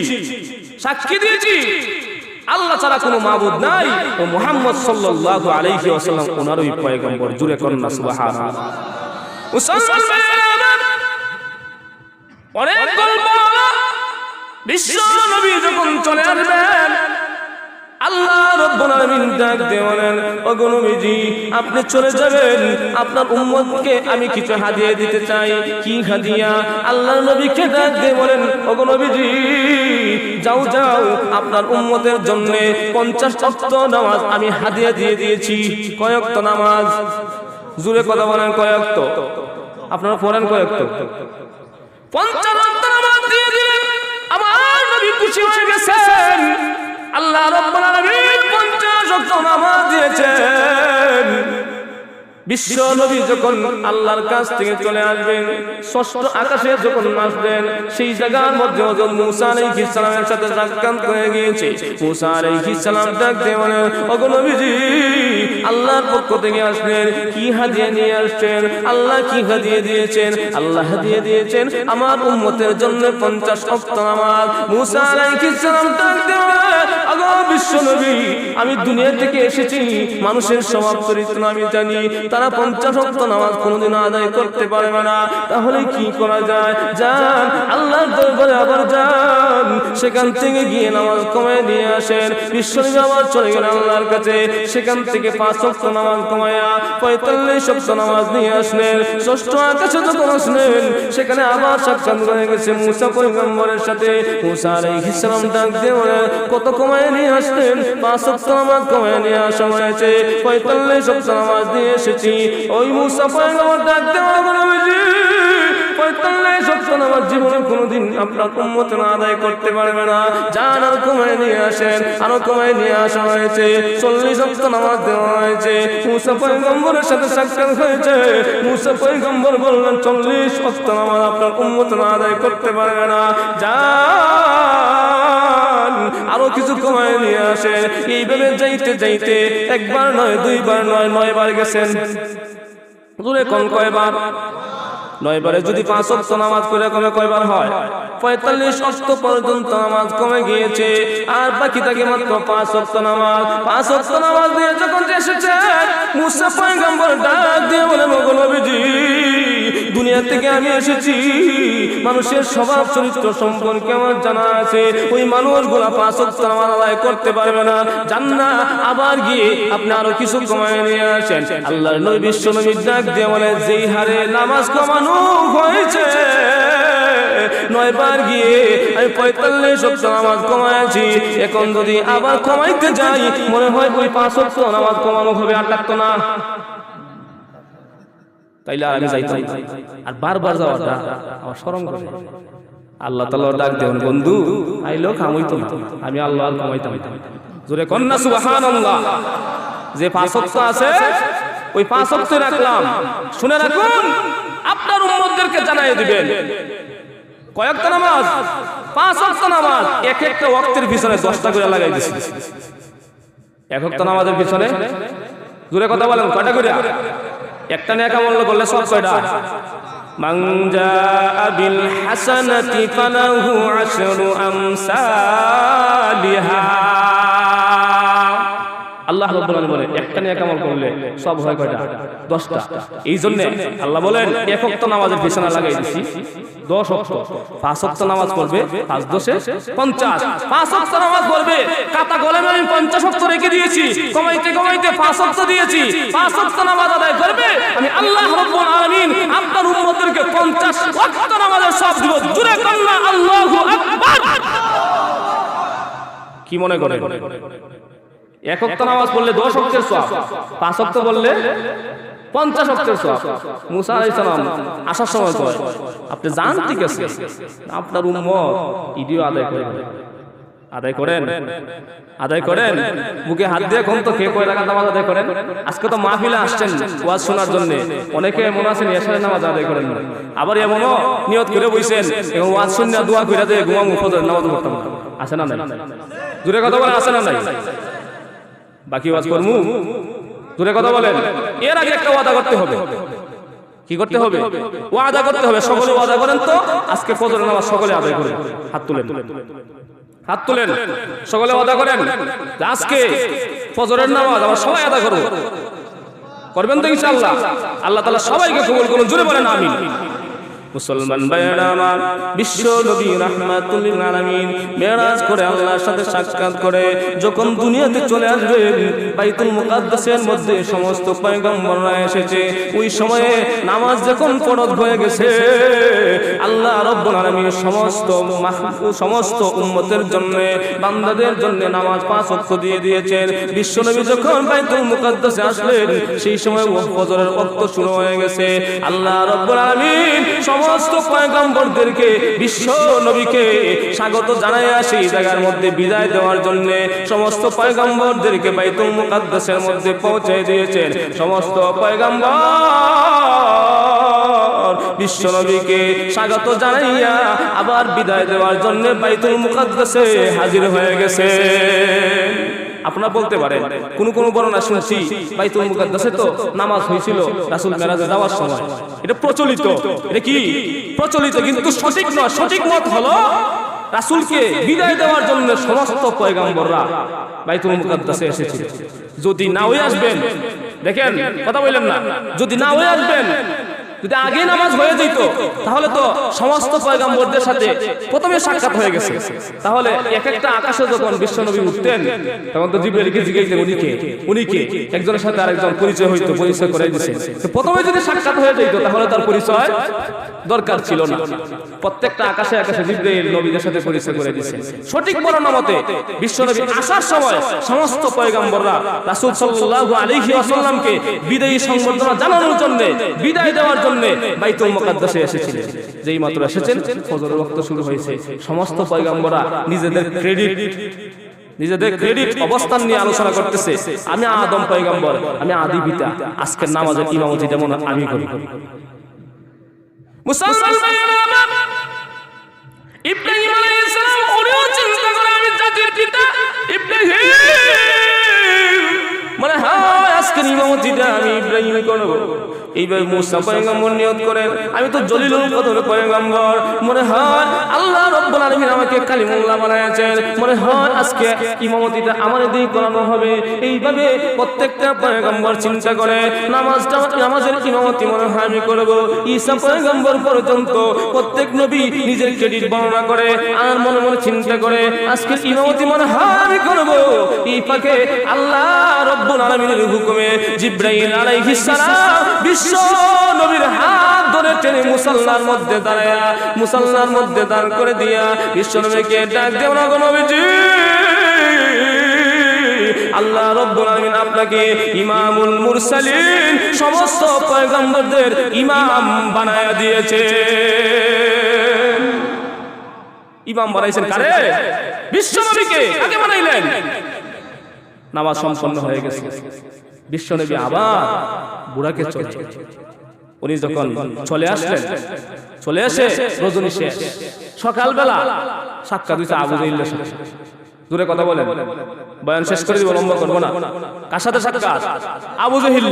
[SPEAKER 1] সাক্ষী দিয়েছি আল্লাহ ছাড়া কোনো মাবুদ নাই, ও মুহাম্মদ সাল্লাল্লাহু আলাইহি ওয়াসাল্লাম ওনারই পয়গম্বর। জোরে কন্না সুবহানাল্লাহ। অনেক গল্প, বিশ্ব নবী যখন চলে আসবেন, আল্লাহ রাব্বুল আলামিন ডাক দিয়ে বলেন, ওগো নবীজি, আপনি চলে যাবেন, আপনার উম্মতকে আমি কিছু হাদিয়া দিতে চাই। কি হাদিয়া? আল্লাহর নবীকে ডাক দিয়ে বলেন, ওগো নবীজি, যাও যাও, আপনার উম্মতের জন্য 50 ওয়াক্ত নামাজ আমি হাদিয়া দিয়ে দিয়েছি। কয় ওয়াক্ত নামাজ? জোরে কথা বলেন, কয় ওয়াক্ত? আপনারা পড়েন কয় ওয়াক্ত? 50 ওয়াক্ত নামাজ দিয়ে দিলেন। আমার নবী খুশি হয়ে গেছেন। আল্লাহ রাব্বুল আলামিন 50 ওয়াক্ত নামাজ দিয়েছেন। বিশ্ব নবী যখন আল্লাহর কাছ থেকে চলে আসবেন, ষষ্ঠ আকাশে যখন আসবেন, সেই জায়গার মধ্যে হযরত মূসা আলাইহিস সালামের সাথে সাক্ষাৎ হয়ে গিয়েছে। মূসা আলাইহিস সালাম ডাক দিয়ে বলেন, ওগো নবীজি, আল্লাহর পক্ষ থেকে আসলেন, কি হাদিয়া নিয়ে আসছেন? আল্লাহ কি হাদিয়া দিয়েছেন? আল্লাহ হাদিয়া দিয়েছেন আমার উম্মতের জন্য 50 ওয়াক্ত নামাজ। মূসা আলাইহিস সালাম ডাক দিয়ে বলেন, ওগো বিশ্ব নবী, আমি দুনিয়া থেকে এসেছি, মানুষের স্বভাব চরিত্র আমি জানি, তারা 50 ওয়াক্ত নামাজ কোনোদিন আদায় করতে পারবে না। তাহলে কি করা যায়? যান আল্লাহর দরবারে আবার যান, সেখান থেকে গিয়ে নামাজ কমায় নিয়ে আসেন। বিশ্বনবী আবার চলে গেলেন আল্লাহর কাছে, সেখান থেকে 5 ওয়াক্ত নামাজ কমায়া 45 ওয়াক্ত নামাজ নিয়ে আসলেন। ষষ্ঠ আকাশে যখন আসলেন, সেখানে আবার সাক্ষাৎ হয়ে গেছে মুসা পয়গম্বরের সাথে। মুসা আলাইহিস সালাম ডাক দিয়ে বলেন, কত কমায় নিয়ে আসলেন? 5 ওয়াক্ত নামাজ কমায় নিয়ে আসা হয়েছে, 45 ওয়াক্ত নামাজ নিয়ে এসেছি। ওই মুসা পয়গম্বর ডাক দিয়ে বলেন, নবীজি 45 ওয়াক্ত নামাজ জীবনে কোনোদিন আপনার উম্মত আদায় করতে পারবে না, যান আর কমায় নিয়ে আসেন। আরো কমায় নিয়ে আসা হয়েছে, 40 ওয়াক্ত নামাজ দেওয়া হয়েছে। মুসা পয়গম্বরের সাথে সাক্ষাৎ হয়েছে। মুসা পয়গম্বর বললেন, 40 ওয়াক্ত নামাজ আপনার উম্মত আদায় করতে পারবে না, যান আরো কিছু কমায় নিয়ে আসেন। এইভাবে যাইতে যাইতে একবার নয়, দুইবার নয়, 9 বার গেছেন। দূরে কোন কয়বার? 9 বারে যদি 5 ওয়াক্ত নামাজ করে কমে কয়বার হয়? 45 ওয়াক্ত পর্যন্ত নামাজ কমে গিয়েছে, আর বাকি থাকে মাত্র 5 ওয়াক্ত নামাজ। 5 ওয়াক্ত নামাজ দিয়ে যখন এসেছে, মুসা পয়গম্বর ডাক দিয়ে বলেন, ওগো নবীজি, দুনিয়া থেকে আমি এসেছি, মানুষের স্বভাব চরিত্র সম্পর্কে আমার জানা আছে। ওই মানুষগুলা 5 ওয়াক্ত নামাজ আদায় করতে পারবে না, জান না, আবার গিয়ে আপনি আরো কিছু কমায় নিয়ে আসেন। আল্লাহর নবী বিশ্বনবী ডাক দিয়ে বলেন, যেই হারে নামাজ কমানো হয়েছে, 9 বার গিয়ে আমি 45 ওয়াক্ত নামাজ কমাইছি। এখন যদি আবার কমাইতে যাই, মনে হয় ওই 5 ওয়াক্ত নামাজ কমানো হবে, আর লাগতো না। তাইলে আর আমি যাইতাম, আর বারবার যাওয়াটা আমার শরম করে। আল্লাহ তাআলা ডাক দেন, বন্ধু আইলো কামাইতো না, আমি আল্লাহ আর কমাইতাম। জোরে কন্না সুবহানাল্লাহ। যে 5 ওয়াক্ত আছে, ওই 5 ওয়াক্ত রাখলাম। শুনে রাখুন, আপনার উম্মতদেরকে জানাই দিবেন, কয়েকটা নামাজ? 5 ওয়াক্ত নামাজ। এক একটা ওয়াক্তের পিছনে 10টা করে লাগাই দিছি। এক ওয়াক্ত নামাজের পিছনে, জোরে কথা বলেন, কয়টা করে? একটা নেক আমল করলে সব কয়টা? মান জাআ বিল হাসানাতি ফালাহু 10 আমসালিহা। আল্লাহ রাব্বুল আলামিন বলেন, একটা নেক আমল করলে সব হয় কয়টা? 10টা। এই জন্য আল্লাহ বলেন, এক ওয়াক্ত নামাজের পিছনে লাগাই দিছি 10 ওয়াক্ত। 5 ওয়াক্ত নামাজ পড়বে, 5 10 50। 5 ওয়াক্ত নামাজ পড়বে, কাতা কলমে আমি 50 ওয়াক্ত রেখে দিয়েছি, কমাইতে কমাইতে 5 ওয়াক্ত দিয়েছি। 5 ওয়াক্ত নামাজ আদায় করবে, আমি আল্লাহ রাব্বুল আলামিন আপনার উম্মতদেরকে 50 ওয়াক্ত নামাজের সব দিব। জোরে আল্লাহ, আল্লাহু আকবার। কি মনে করেন? এক ওয়াক্ত নামাজ পড়লে 10 ওয়াক্তের সওয়াব, 5 ওয়াক্ত পড়লে 50 ওয়াক্তের সওয়াব। মুসা আলাইহিস সালাম আসার সময় কয়, আপনি জান ঠিক আছে, আপনার উম্মত ইডিও আদায় করে। আদায় করেন, আদায় করেন। বুকে হাত দিয়ে কোন তো কে কয় রাকাত নামাজ আদায় করেন? আজকে তো মাহফিলে আসছেন ওয়াজ শোনার জন্য, অনেকে এমন আছেন এশারের নামাজ আদায় করেন না, আবার এমনও নিয়ত করে বইছেন এবং ওয়াজ শুনে দোয়া কইরা দিয়ে ঘুমামু, ফজরের নামাজ পড়তাম। আছে না নাই? জোরে কথা বলেন, আছে না নাই? বাকি ওয়াজ করমু, জোরে কথা বলেন। এর আগে একটা ওয়াদা করতে হবে। কি করতে হবে? ওয়াদা করতে হবে। সকলে ওয়াদা করেন তো, আজকে ফজরের নামাজ সকলে আদায় করেন। হাত তুলেন, হাত তুলেন, সকলে ওয়াদা করেন আজকে ফজরের নামাজ আমরা সবাই আদায় করব। করবেন তো ইনশাআল্লাহ? আল্লাহ তাআলা সবাইকে কবুল করুন। জোরে বলেন আমিন। মুসলমান ভাইরা আমার, বিশ্ব নবী রাহমাতুল লিল আলামিন মেরাজ করে আল্লাহর সাথে সাক্ষাৎ করে যখন দুনিয়াতে চলে আসবেন, বাইতুল মুকাদ্দাসের মধ্যে সমস্ত পয়গম্বররা এসেছে। ওই সময়ে নামাজ যখন ফরজ হয়ে গেছে, আল্লাহ রাব্বুল আলামিন সমস্ত উম্মতের জন্য, বান্দাদের জন্য নামাজ 5 ওয়াক্ত দিয়ে দিয়েছেন। বিশ্ব নবী যখন বাইতুল মুকাদ্দাসে আসলেন, সেই সময় ফজরের ওয়াক্ত শুরু হয়ে গেছে। আল্লাহ রাব্বুল আলামিন সমস্ত পয়গম্বরদেরকে, বিশ্ব নবীকে স্বাগত জানাই আসি জায়গার মধ্যে বিদায় দেওয়ার জন্য সমস্ত পয়গম্বরদেরকে বাইতুল মুকাদ্দাসের মধ্যে পৌঁছে দিয়েছেন। সমস্ত পয়গম্বর বিশ্ব নবীকে স্বাগত জানাইয়া আবার বিদায় দেওয়ার জন্য বাইতুল মুকাদ্দাসে হাজির হয়ে গেছে। আপনারা বলতে পারেন, কোন কোন বর্ণনা শুনছি বাইতুল মুকাদ্দাসে তো নামাজ হয়েছিল রাসূল মেরাজে যাওয়ার সময়। এটা প্রচলিত, এটা কি প্রচলিত, কিন্তু সঠিক নয়। সঠিক মত হলো রাসূলকে বিদায় দেওয়ার জন্য সমস্ত পয়গম্বররা বাইতুল মুকাদ্দাসে এসেছিল। যদি না হয়ে আসবেন দেখেন কথা বললেন না, যদি না হয়ে আসবেন, যদি আগে নামাজ হয়ে যেত তাহলে তো সমস্ত পয়গম্বরদের সাথে প্রথমে সাক্ষাৎ হয়ে গেছে। তাহলে এক একটা আকাশে যখন বিশ্বনবী উঠতেন তখন তো জিবরাইলকে জিজ্ঞাসা উনি কে, একজনের সাথে আরেকজন পরিচয় হইতো, পরিচয় করে দিয়েছে। তো প্রথমে যদি সাক্ষাৎ হয়ে যেত তাহলে তার পরিচয় দরকার ছিল না। প্রত্যেকটা আকাশে আকাশে জিবরাইল নবীদের সাথে পরিচয় করে দিয়েছে। সঠিক বর্ণনা মতে বিশ্বনবী আসার সময় সমস্ত পয়গম্বররা রাসূল সাল্লাল্লাহু আলাইহি ওয়াসাল্লামকে বিদায়ী সংবর্ধনা জানানোর জন্য, বিদায় দেওয়ার জন্য বাইতুল মুকাদ্দাসে এসেছিলেন। যেই মাত্র এসেছেন ফজরের ওয়াক্ত শুরু হয়েছে, সমস্ত পয়গম্বররা নিজেদের ক্রেডিট অবস্থান নিয়ে আলোচনা করতেছে। আমি আদম পয়গম্বর, আমি আদি পিতা, আজকের নামাজের ইমামতি যেমন আমি করি। মুসলমান ভাইরা, ইব্রাহিম আলাইহিস সালাম উনিও চিন্তা করে আমি জাতির পিতা ইব্রাহিম, মানে হ্যাঁ আজকের ইমামতিটা আমি ইব্রাহিম করব। এইভাবে মুসা পয়গম্বর নিয়ত করেন আমি তো জলিলুল কদর পয়গম্বর, মনে হয় আল্লাহ রাব্বুল আলামিন আমাকে কালিমুল্লাহ বানায়েছেন, মনে হয় আজকে ইমামতিটা আমার দিয়ে করানো হবে। এইভাবে প্রত্যেকটা পয়গম্বর চিন্তা করে নামাজের ইমামতি মনে হয় আমি করব। ঈসা পয়গম্বর পর্যন্ত প্রত্যেক নবী নিজের ক্রেডিট বর্ণনা করে আর মনে মনে চিন্তা করে আজকে ইমামতি মনে হয় আমি করব। এই ফাঁকে আল্লাহ রাব্বুল আলামিনের হুকুমে জিবরাইল আলাইহিস সালাম বিশ্ব নবীর হাত ধরে টেনে মুসাল্লার মধ্যে দাঁড় করে দিয়া বিশ্ব নবীকে ডাক দেও না গো নবীজি, আল্লাহ রাব্বুল আলামিন আপনাকে ইমামুল মুরসালিন সমস্ত পয়গম্বরদের ইমাম বানায়া দিয়েছে। ইমাম বানাইছেন কারে? বিশ্ব নবীকে। কাকে বানাইলেন? নামাজ সম্পন্ন হয়ে গেছে, বিশ্বনবী আবার বুড়াকে উনি যখন চলে আসলেন, চলে এসে রজনী শেষ, সকালবেলা সাক্ষাৎ হয়েছে আবু জাহিলের সাথে। দূরে কথা বলেন, বয়ান শেষ করে দিব, লম্বা করবো না। কার সাথে সাক্ষাৎ? আবু জাহিল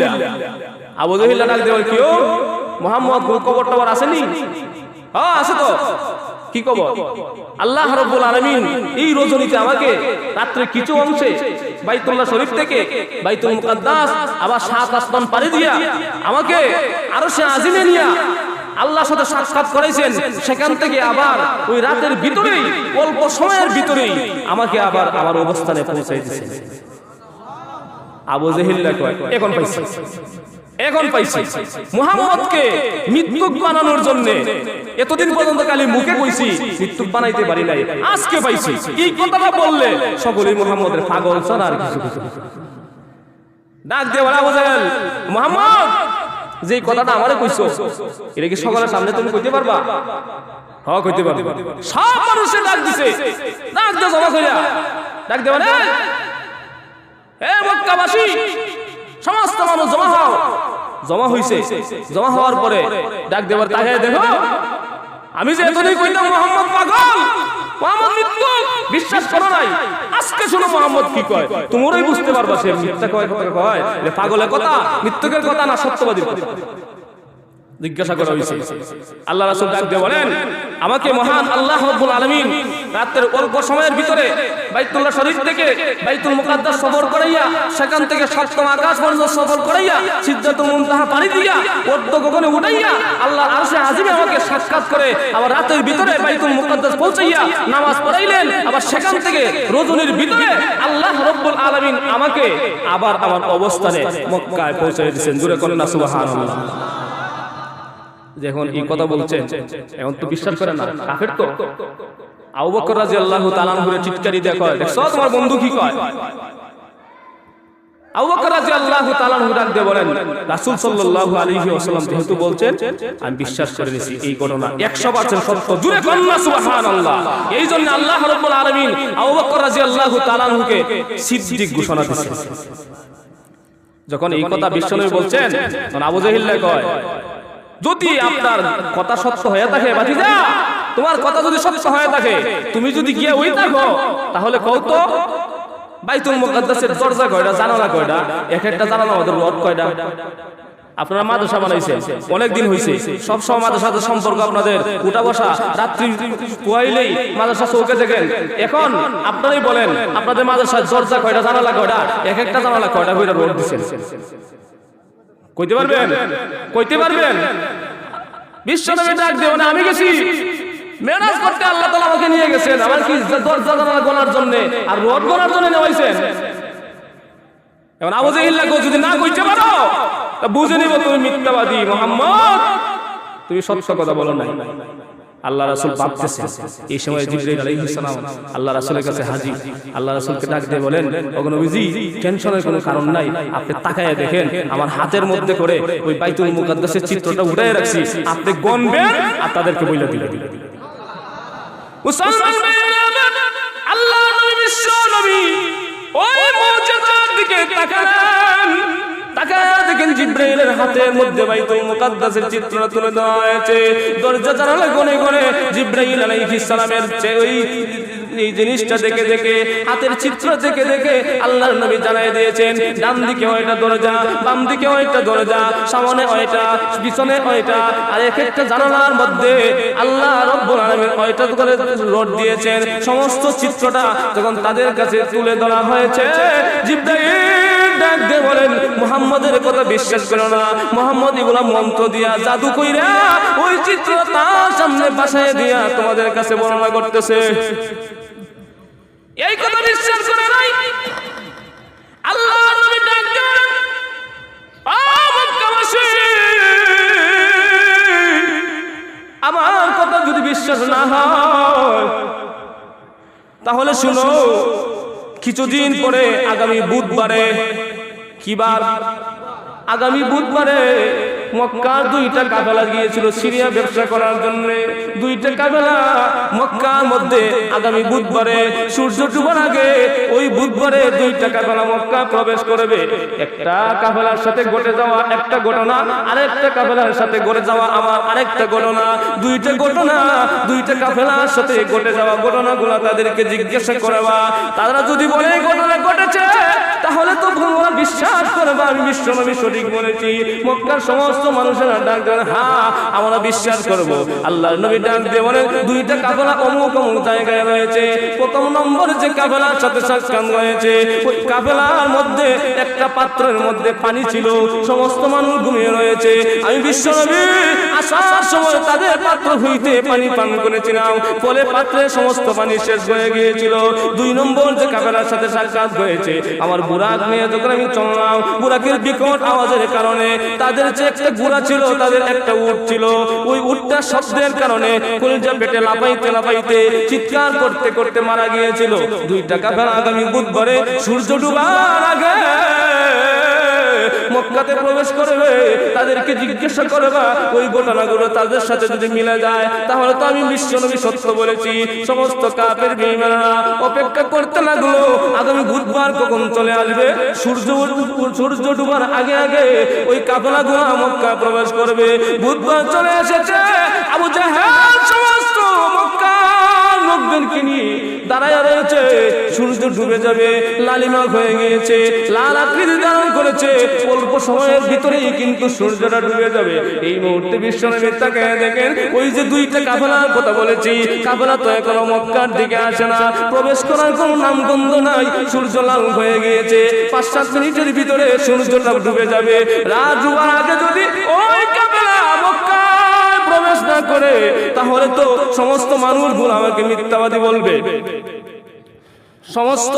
[SPEAKER 1] ডাক দিয়ে কেউ মোহাম্মদ খবর টবর আসেনি? হ্যাঁ আছে তো। কি খবর? আল্লাহ রাব্বুল আলামিন এই রজনীতে আমাকে রাত্রে কিছু অংশে বাইতুল্লাহ শরীফ থেকে বাইতুল মুকাদ্দাস আবার 7 আসমান পাড়ি দিয়া আমাকে আরশে আজিমে নিয়া আল্লাহর সাথে সাক্ষাৎ করাইছেন। সেখান থেকে আবার ওই রাতের ভিতরেই, অল্প সময়ের ভিতরেই আমাকে আবার আমার অবস্থানে পৌঁছাই দিয়েছেন। আবু জাহিল কয় এখন পাইছি মুহাম্মদকে মৃত্যুক বানানোর জন্য। এতদিন পর্যন্ত খালি মুখে কইছি, মৃত্যুক বানাইতে পারি নাই, আজকে পাইছি। এই কথাটা বললে সকলেই মুহাম্মদের পাগল ছাড়া আর কিছু। ডাক দিয়ে বলে আবু জাহেল, মুহাম্মদ যে কথাটা আমারে কইছো এটা কি সকলের সামনে তুমি কইতে পারবা? হ্যাঁ কইতে পারবো। সব মানুষে ডাক দিছে, ডাক দিয়ে জমা কইরা ডাক দিয়ে বলে হে মক্কাবাসী, সমস্ত মানুষ জমা হইছে। জমা হওয়ার পরে ডাক দেবার তাকে দেখো, আমি যে এতদিন কইতাম মুহাম্মদ পাগল, মুহাম্মদ মৃত্যু, বিশ্বাস করো নাই। আজকে শোনো মুহাম্মদ কি কয়, তোমরাই বুঝতে পারবা সে মিথ্যা কয় পাগলের কথা, মৃত্যুকের কথা না সত্যবাদীর কথা। জিজ্ঞাসা করা হয়েছে। আল্লাহ রাসূল ডাক দিয়ে বলেন, আমাকে মহান আল্লাহ রাব্বুল আলামিন রাতের অল্প সময়ের ভিতরে বাইতুল্লাহ শরীফ থেকে বাইতুল মুকাদ্দাস সফর করাইয়া, সেখান থেকে সপ্তম আকাশ পর্যন্ত সফর করাইয়া, সিদরাতুল মুনতাহা পাড়ি দিয়া, পদ্ম গগনে উঠাইয়া আল্লাহর আরশে আজিমে আমাকে সাক্ষাৎ করে আবার রাতের ভিতরে বাইতুল মুকাদ্দাস পৌঁছাইয়া নামাজ পড়াইলেন। আবার সেখান থেকে রজনীর ভিতরে আল্লাহ রাব্বুল আলামিন আমাকে আবার আমার অবস্থানে মক্কায় পৌঁছাই দিয়েছেন। জোরে বলেন না সুবহানাল্লাহ। যখন এই কথা বলছেন এখন তো বিশ্বাস করে না, কাফের তো। আবু বকর রাদিয়াল্লাহু তাআলা আনহু চিৎকারি দেয়া কয়, দেখছো তোমার বন্ধু কি কয়? আবু বকর রাদিয়াল্লাহু তাআলা আনহু ডাক দিয়ে বলেন, রাসূল সাল্লাল্লাহু আলাইহি ওয়াসাল্লাম যেহেতু বলছেন আমি বিশ্বাস করে নিয়েছি এই ঘটনা 100% সত্য। জোরে বলেন না সুবহানাল্লাহ। এইজন্য আল্লাহ রাব্বুল আলামিন আবু বকর রাদিয়াল্লাহু তাআলা আনহুকে সিদ্দিক ঘোষণা দিয়েছেন। যখন এই কথা বিশ্বনবী বলছেন তখন আবু জাহিল কয়, যদি আপনার কথা সত্য হয়ে থাকে ভাতিজা, তোমার কথা যদি সত্য হয়ে থাকে, তুমি যদি গিয়ে ওই থাকো তাহলে কও তো বাইতুল মুকাদ্দাসের দরজা কয়টা, জানালা কয়টা? এক একটা জানালা আমাদের রড কয়টা? আপনারা মাদ্রাসা বানাইছেন অনেকদিন হয়েছে, সবসময় মাদ্রাসার সাথে সম্পর্ক আপনাদের উঠা বসা, রাত্রি পোয়াইলেই মাদ্রাসা চৌকে দেখেন। এখন আপনারাই বলেন আপনাদের মাদ্রাসার দরজা কয়টা, জানালা কয়টা? এক একটা জানালা কয়টা কয়টা রড দিচ্ছেন? কইতে পারবেন? কইতে পারবেন? বিশ্বনবী ডাক দিয়ে মানে আমি গেছি মেরাজ করতে, আল্লাহ তাআলা আমাকে নিয়ে গেছেন, আমার কি দরজা জানালা গোনার জন্য আর রোড গোনার জন্য নেওয়াইছেন? এখন আবু জাহেল লাগো যদি না কইতে পারো তা বুঝে নিব তুমি মিথ্যাবাদী মুহাম্মদ, তুমি সত্য কথা বলো নাই। আল্লাহ রাসূল ভাবতেছেন, এই সময় জিবরাইল আলাইহিস সালাম আল্লাহ রাসূলের কাছে হাজির। আল্লাহ রাসূলকে ডাক দিয়ে বলেন, ওগো নবীজি টেনশনের কোনো কারণ নাই, আপনি তাকায়া দেখেন আমার হাতের মধ্যে করে ওই বাইতুল মুকাদ্দাসের চিত্রটা উঠায় রাখছি, আপনি গণবেন আর তাদেরকে বইলা দিবেন। মুসলমান আল্লাহ নবী বিশ্ব নবী ওই মুজিজার দিকে তাকালেন, তাকায়া দেখেন জিবরাইলের হাতের মধ্যে বাইতুল মুকাদ্দাসের চিত্র তুলে দেওয়া হয়েছে। দরজা জানালা গনে গনে জিবরাইল আলাইহিস সালামের ওই এই জিনিসটা দেখে দেখে হাতের চিত্র দেখে দেখে আল্লাহর নবী জানায় দিয়েছেন, ডান দিকে ওইটা দরজা, বাম দিকে ওইটা দরজা, সামনে ওইটা, পিছনে ওইটা, আর এক একটা জানালার মধ্যে আল্লাহ রাব্বুল আলামিন ওইটা করে রড দিয়েছেন। সমস্ত চিত্রটা যখন তাদের কাছে তুলে ধরা হয়েছে, জিবরাইল ডাক দিয়ে বলেন, মুহাম্মদের কথা বিশ্বাস করো না, মুহাম্মদ এগুলা মন্ত্র দিয়া জাদু কইরা ওই চিত্র তার সামনে বসায় দিয়া তোমাদের কাছে বর্ণনা করতেছে। এই কথা বিশ্বাস করে নাই। আল্লাহ নবী ডাক দেন, ও মক্কাবাসী, আমার কথা যদি বিশ্বাস না হয় তাহলে শুনো, কিছুদিন পরে আগামী বুধবারে, কি বার? আগামী বুধবারে মক্কার দুইটা কাফেলা গিয়েছিল সিরিয়া ব্যবসা করার জন্য। দুইটা কাফেলা মক্কার মধ্যে আগামী বুধবারে সূর্য ডুবার আগে ওই বুধবারে দুইটা কাফেলা মক্কা প্রবেশ করবে। একটা কাফেলার সাথে ঘটে যাওয়া একটা ঘটনা, আরেকটা কাফেলার সাথে ঘটে যাওয়া আমার আরেকটা ঘটনা। দুইটা ঘটনা দুইটা কাফেলার সাথে ঘটে যাওয়া ঘটনাগুলো তাদেরকে জিজ্ঞাসা করবা। তারা যদি বলে ঘটনা ঘটেছে তাহলে তো তোমরা বিশ্বাস করবা আমি বিশ্বনবী সঠিক বলেছি। মক্কার সমস্ত মানুষেরা ডাক দেন, হ্যাঁ আমরা বিশ্বাস করব। আল্লাহর নবী ডাক দিয়ে বলেন, দুইটা কাফেলা অমুক অমুক জায়গায় রয়েছে। প্রথম নম্বর যে কাফেলার সাথে সাক্ষাৎ হয়েছে ওই কাফেলার মধ্যে একটা পাত্রের মধ্যে পানি ছিল, সমস্ত মানুষ ঘুমিয়ে রয়েছে। আমি বিশ্বনবী আসার সময় তাদের পাত্র হইতে পানি পান করেছিলাম, ফলে পাত্রের সমস্ত পানি শেষ হয়ে গিয়েছিল। দুই নম্বর যে কাফেলার সাথে সাক্ষাৎ হয়েছে, আমার বুরাক নিয়ে যখন আমি চললাম, বুরাকের বিকট আওয়াজের কারণে তাদের যে একটা ঘোড়া ছিল তাদের একটা উট ছিল, ওই উটটা শব্দের কারণে কলিজা পেটে লাফাইতে লাফাইতে চিৎকার করতে করতে মারা গিয়েছিল। দুইটা কাফেলা আগামী বুধবারে সূর্য ডুবার আগে মক্কাতে প্রবেশ করবে। তাদেরকে জিজ্ঞাসা করবা ওই ঘটনাগুলো তাদের সাথে যদি মিলে যায় তাহলে তো আমি বিশ্বনবী সত্য বলেছি। সমস্ত কাফের বেঈমানরা অপেক্ষা করতে লাগলো আগামী বুধবার কখন চলে আসবে। সূর্য ডুবার আগে আগে ওই কাফেলাগুলো মক্কা প্রবেশ করবে। বুধবার চলে এসেছে। আবু জাহেল সমস্ত মক্কার লোকদেরকে নিয়ে দাঁড়ায় রয়েছে। সূর্য ডুবে যাবে, লালিমা হয়ে গিয়েছে, লাল আকৃতি ধারণ করেছে। অল্প সময়ের ভিতরেই কিন্তু সূর্যটা ডুবে যাবে। এই মুহূর্তে বিশ্বনবী তাকায় দেখেন ওই যে দুইটা কাফেলার কথা বলেছি, কাফেলা তো এখনো মক্কার দিকে আসে না, প্রবেশ করার কোনো নামগন্ধ নাই। সূর্য লাল হয়ে গিয়েছে, 5-7 মিনিটের ভিতরে সূর্যটা ডুবে যাবে। রাত ডুবার আগে যদি ওই কাফেলা মক্কা প্রবেশ না করে তাহলে তো সমস্ত মানুষগুলো আমাকে মিথ্যাবাদী বলবে। সমস্ত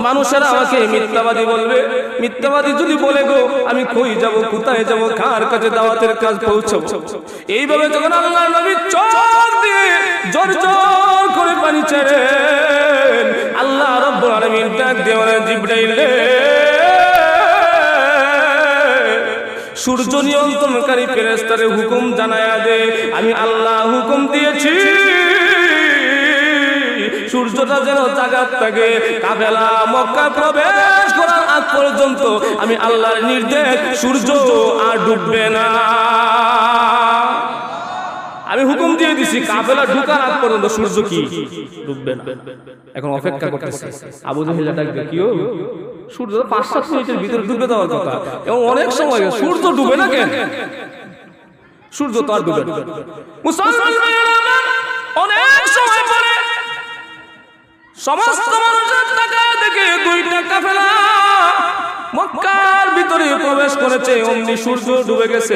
[SPEAKER 1] মানুষেরা আমাকে মিথ্যাবাদী বলবে। মিথ্যাবাদী যদি বলে গো আমি কই যাব, কোথায় যাব, কার কাছে দাওয়াতের কাজ পৌঁছাবো। এইভাবে যখন আল্লাহর নবী চোখ দিয়ে জোর জোর করে পানি ছেড়েন, আল্লাহ রাব্বুল আলামিন ডাক দিয়ে বলেন, জিবরাইল রে, সূর্য নিয়ন্ত্রণকারী ফেরেশতারে হুকুম জানায়া দে, আমি আল্লাহ হুকুম দিয়েছি সূর্যটা যেন জাগাত থাকে। কাফেলা মক্কা প্রবেশ করার আগ পর্যন্ত আমি আল্লাহর নির্দেশ, সূর্য আর ডুববে না। আমি হুকুম দিয়ে দিছি কাফেলা ঢুকার আগ পর্যন্ত সূর্য কি ডুববে না। এখন অপেক্ষা করতেছে। আবু জাহেল ডাকবে, কি হলো? সূর্য 5-7 মিনিটের ভিতরে ডুবে দেওয়ার কথা, এবং অনেক সময় সূর্য ডুবে না কেন? সূর্য তো আর ডুবে না। মুসলমান অনেক সময় পরে সমস্ত মানুষের টাকা দেখে দুইটা কাফেলা মক্কার ভিতরে প্রবেশ করেছে অমনি সূর্য ডুবে গেছে।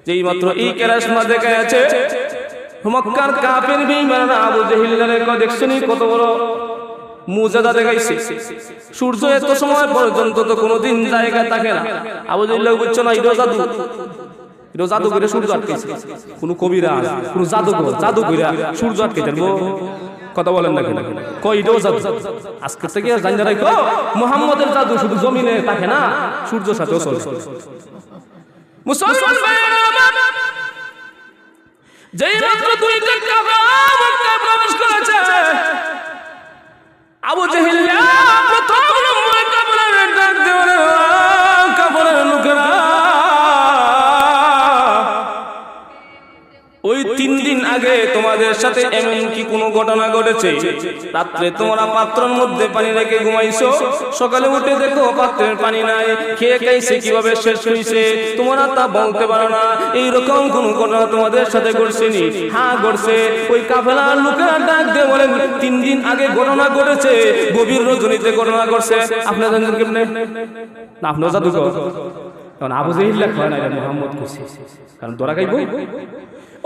[SPEAKER 1] যেই মাত্র এই কেরাসমা দেখা আছে মক্কার কাফের বেঈমানরা আবু জেহেলরা দেখছেন কত বড় মুজাদা দেখাইছে। সূর্য এত সময় পর্যন্ত তো কোনোদিন জায়গা থাকে না। আবু জেহেল বুঝছো না এটা জাদু, এটা জাদু করে সূর্য আটকেছে। কোন কবিরা কোন জাদুঘর সূর্য আটকে দেবো কথা বলেন না কেন? কয়টাও জাদু আজকে থেকে জানা রাখো মুহাম্মদের জাদু শুধু জমিনে থাকে না, সূর্যের সাথেও চলে। মুসলমান ভাইরা আমার, যেই মাত্র দুইটা কাফের মক্কা প্রবেশ করেছে আবু জেহেল প্রথম নম্বরে কাফেরের ডাক দেওয়ার কাফেরের লোকেরা ওই 3 দিন আগে তোমাদের সাথে এমন কি কোনো ঘটনা ঘটেছে? রাত্রে তোমরা পাত্রের মধ্যে পানি রেখে ঘুমাইছো, সকালে উঠে দেখো পাত্রের পানি নাই, খেয়ে খাইছে কিভাবে শেষ হইছে তোমরা তা বলতে পারো না। এইরকম কোন ঘটনা তোমাদের সাথে ঘটছেনি? হ্যাঁ ঘটছে। ওই কাফেলার লোকেরা ডাক দিয়ে বলেন 3 দিন আগে ঘটনা ঘটেছে, গভীর রজনীতে ঘটনা ঘটছে। আপনারা জানেন কেমনে না? আপনারা জাদু করেন কারণ আবু জেহেল লেখা না, এটা মুহাম্মদ কইছে কারণ দরা গাইব।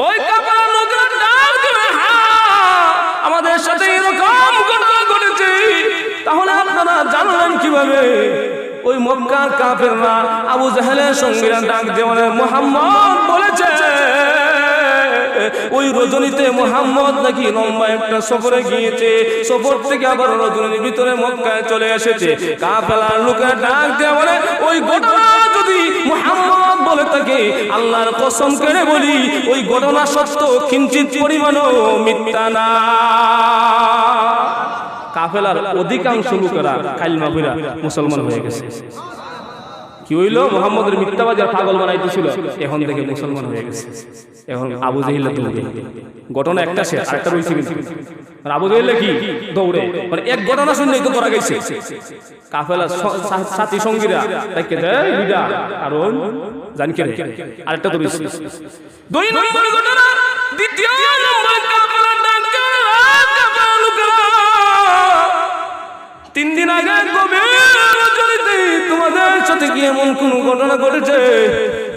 [SPEAKER 1] ওই কাফেলার লোকেরা ডাক দিয়ে আমাদের সাথে এরকম ঘটনা ঘটেছে। তাহলে আপনারা জানলেন কিভাবে? ওই মক্কার কাফেররা আবু জেহেলের সঙ্গীরা ডাক দিয়ে বলে মুহাম্মদ বলেছে ওই রজনীতে মুহাম্মদ নাকি লম্বা একটা সফরে গিয়েছে, সফর থেকে আবার রজনীর ভিতরে মক্কায় চলে এসেছে। কাফেলার লোকেরা ডাক দিয়ে বলে ওই ঘটনা যদি মুহাম্মদ বলে থাকে আল্লাহর কসম করে বলি ওই ঘটনা সত্য, কিঞ্চিত পরিমাণও মিথ্যা না। কাফেলার অধিকাংশ লোকেরা কালিমা পড়া মুসলমান হয়ে গেছে। কি হইল? মুহাম্মদের মিথ্যাবাদী আর পাগল বানাইতেছিল, এখন থেকে মুসলমান হয়ে গেছে। এখন আবু জেহেল দৌড়ে, ঘটনা একটা শেষ, আরেকটা রইছে কিন্তু। আর আবু জেহেল কি দৌড়ে, মানে এক ঘটনা শুনলেই তো ধরা গেছে। কাফেলার সাথী সঙ্গীরা তাকে দেয় লিডার, কারণ জানি কেন আরেকটা তো রইছে। 2 নম্বর ঘটনা, দ্বিতীয় নম্বর কাফেলার ডাক কাফেলার লোকেরা 3 দিন আগে গভীর রজনীতে তোমাদের সাথে কি এমন কোন ঘটনা ঘটেছে?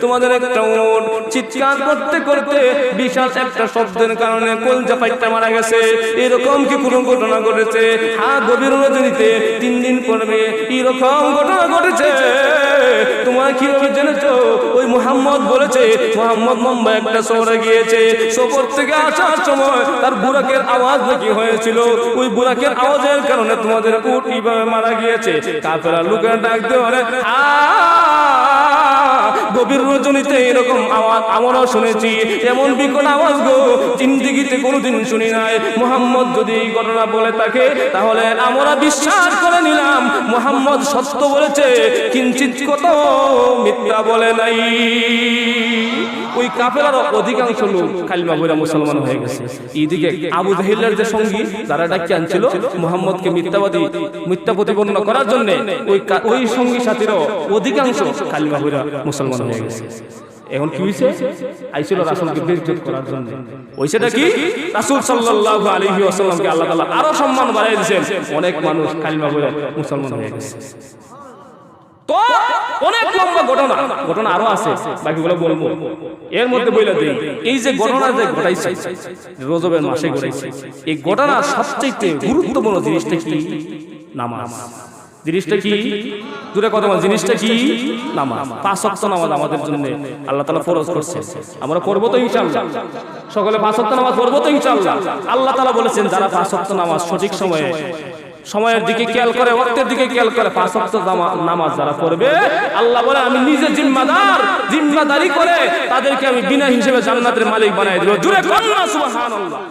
[SPEAKER 1] তোমাদের একটা উট চিৎকার করতে করতে বিশাল একটা শব্দের কারণে কলজা ফাইটটা মারা গেছে, এরকম কি কোনো ঘটনা ঘটেছে? হ্যাঁ, গভীর রজনীতে 3 দিন পরে এরকম ঘটনা ঘটেছে। তোমরা কিভাবে জেনেছো? ওই মুহাম্মদ বলেছে মুহাম্মদ মুম্বাই একটা শহরে গিয়েছে, সফর থেকে আসার সময় তার বুরাকের আওয়াজ নাকি হয়েছিল, ওই বুরাকের আওয়াজের কারণে তোমাদের উট কিভাবে মারা গিয়েছে। কাফেররা লোকেরা ডাক দিয়ে বলে গভীর রজনীতে এরকম আওয়াজ আমরাও শুনেছি, এমন বিকট আওয়াজ গো জিন্দেগিতে কোনোদিন শুনি নাই। মুহাম্মদ যদি এই ঘটনা বলে থাকে তাহলে আমরা বিশ্বাস করে নিলাম মুহাম্মদ সত্য বলেছে, কিঞ্চিত কত মিথ্যা বলে নাই। ওই কাফেলার অধিকাংশ লোক কালিমা পড়ে মুসলমান হয়ে গেছে। এইদিকে আবু জেহেলের যে সঙ্গী যারা ডাকি আনছিল মুহাম্মদকে মিথ্যাবাদী মিথ্যা প্রতিপন্ন করার জন্য, ওই সঙ্গী সাথীরও অধিকাংশ কালিমা পড়ে মুসলমান হয়ে গেছে। এখন কি হইছে? আইছিল রাসূলকে বেইজ্জত করার জন্য। হইছেটা কি? রাসূল সাল্লাল্লাহু আলাইহি ওয়াসাল্লামকে আল্লাহ তাআলা আরো সম্মান বাড়ায় দিয়েছেন, অনেক মানুষ কালিমা পড়ে মুসলমান হয়ে গেছে। তো অনেক লম্বা ঘটনা আরো আছে, বাকিগুলো বলবো। এর মধ্যে বইলা দেই, এই যে ঘটনা যে ঘটাইছে রজবের মাসে ঘটাইছে, এই ঘটনার সবচেয়ে গুরুত্বপূর্ণ জিনিসটা কি? নামাজ। জিনিসটা কি? দূরে কথা বল, জিনিসটা কি? নামাজ। 5 ওয়াক্ত নামাজ আমাদের জন্য আল্লাহ তাআলা ফরজ করছে, আমরা করব তো ইনশাআল্লাহ। সকলে 5 ওয়াক্ত নামাজ পড়ব তো ইনশাআল্লাহ। আল্লাহ তাআলা বলেছেন যারা 5 ওয়াক্ত নামাজ সঠিক সময়ের দিকে খেয়াল করে, ওয়াক্তের দিকে খেয়াল করে 5 ওয়াক্ত নামাজ যারা পড়বে, আল্লাহ বলে আমি নিজে জিম্মাদারি করে তাদেরকে আমি বিনা হিসেবে জান্নাতের মালিক বানাই দেব। জোরে কন্যা সুবহানাল্লাহ।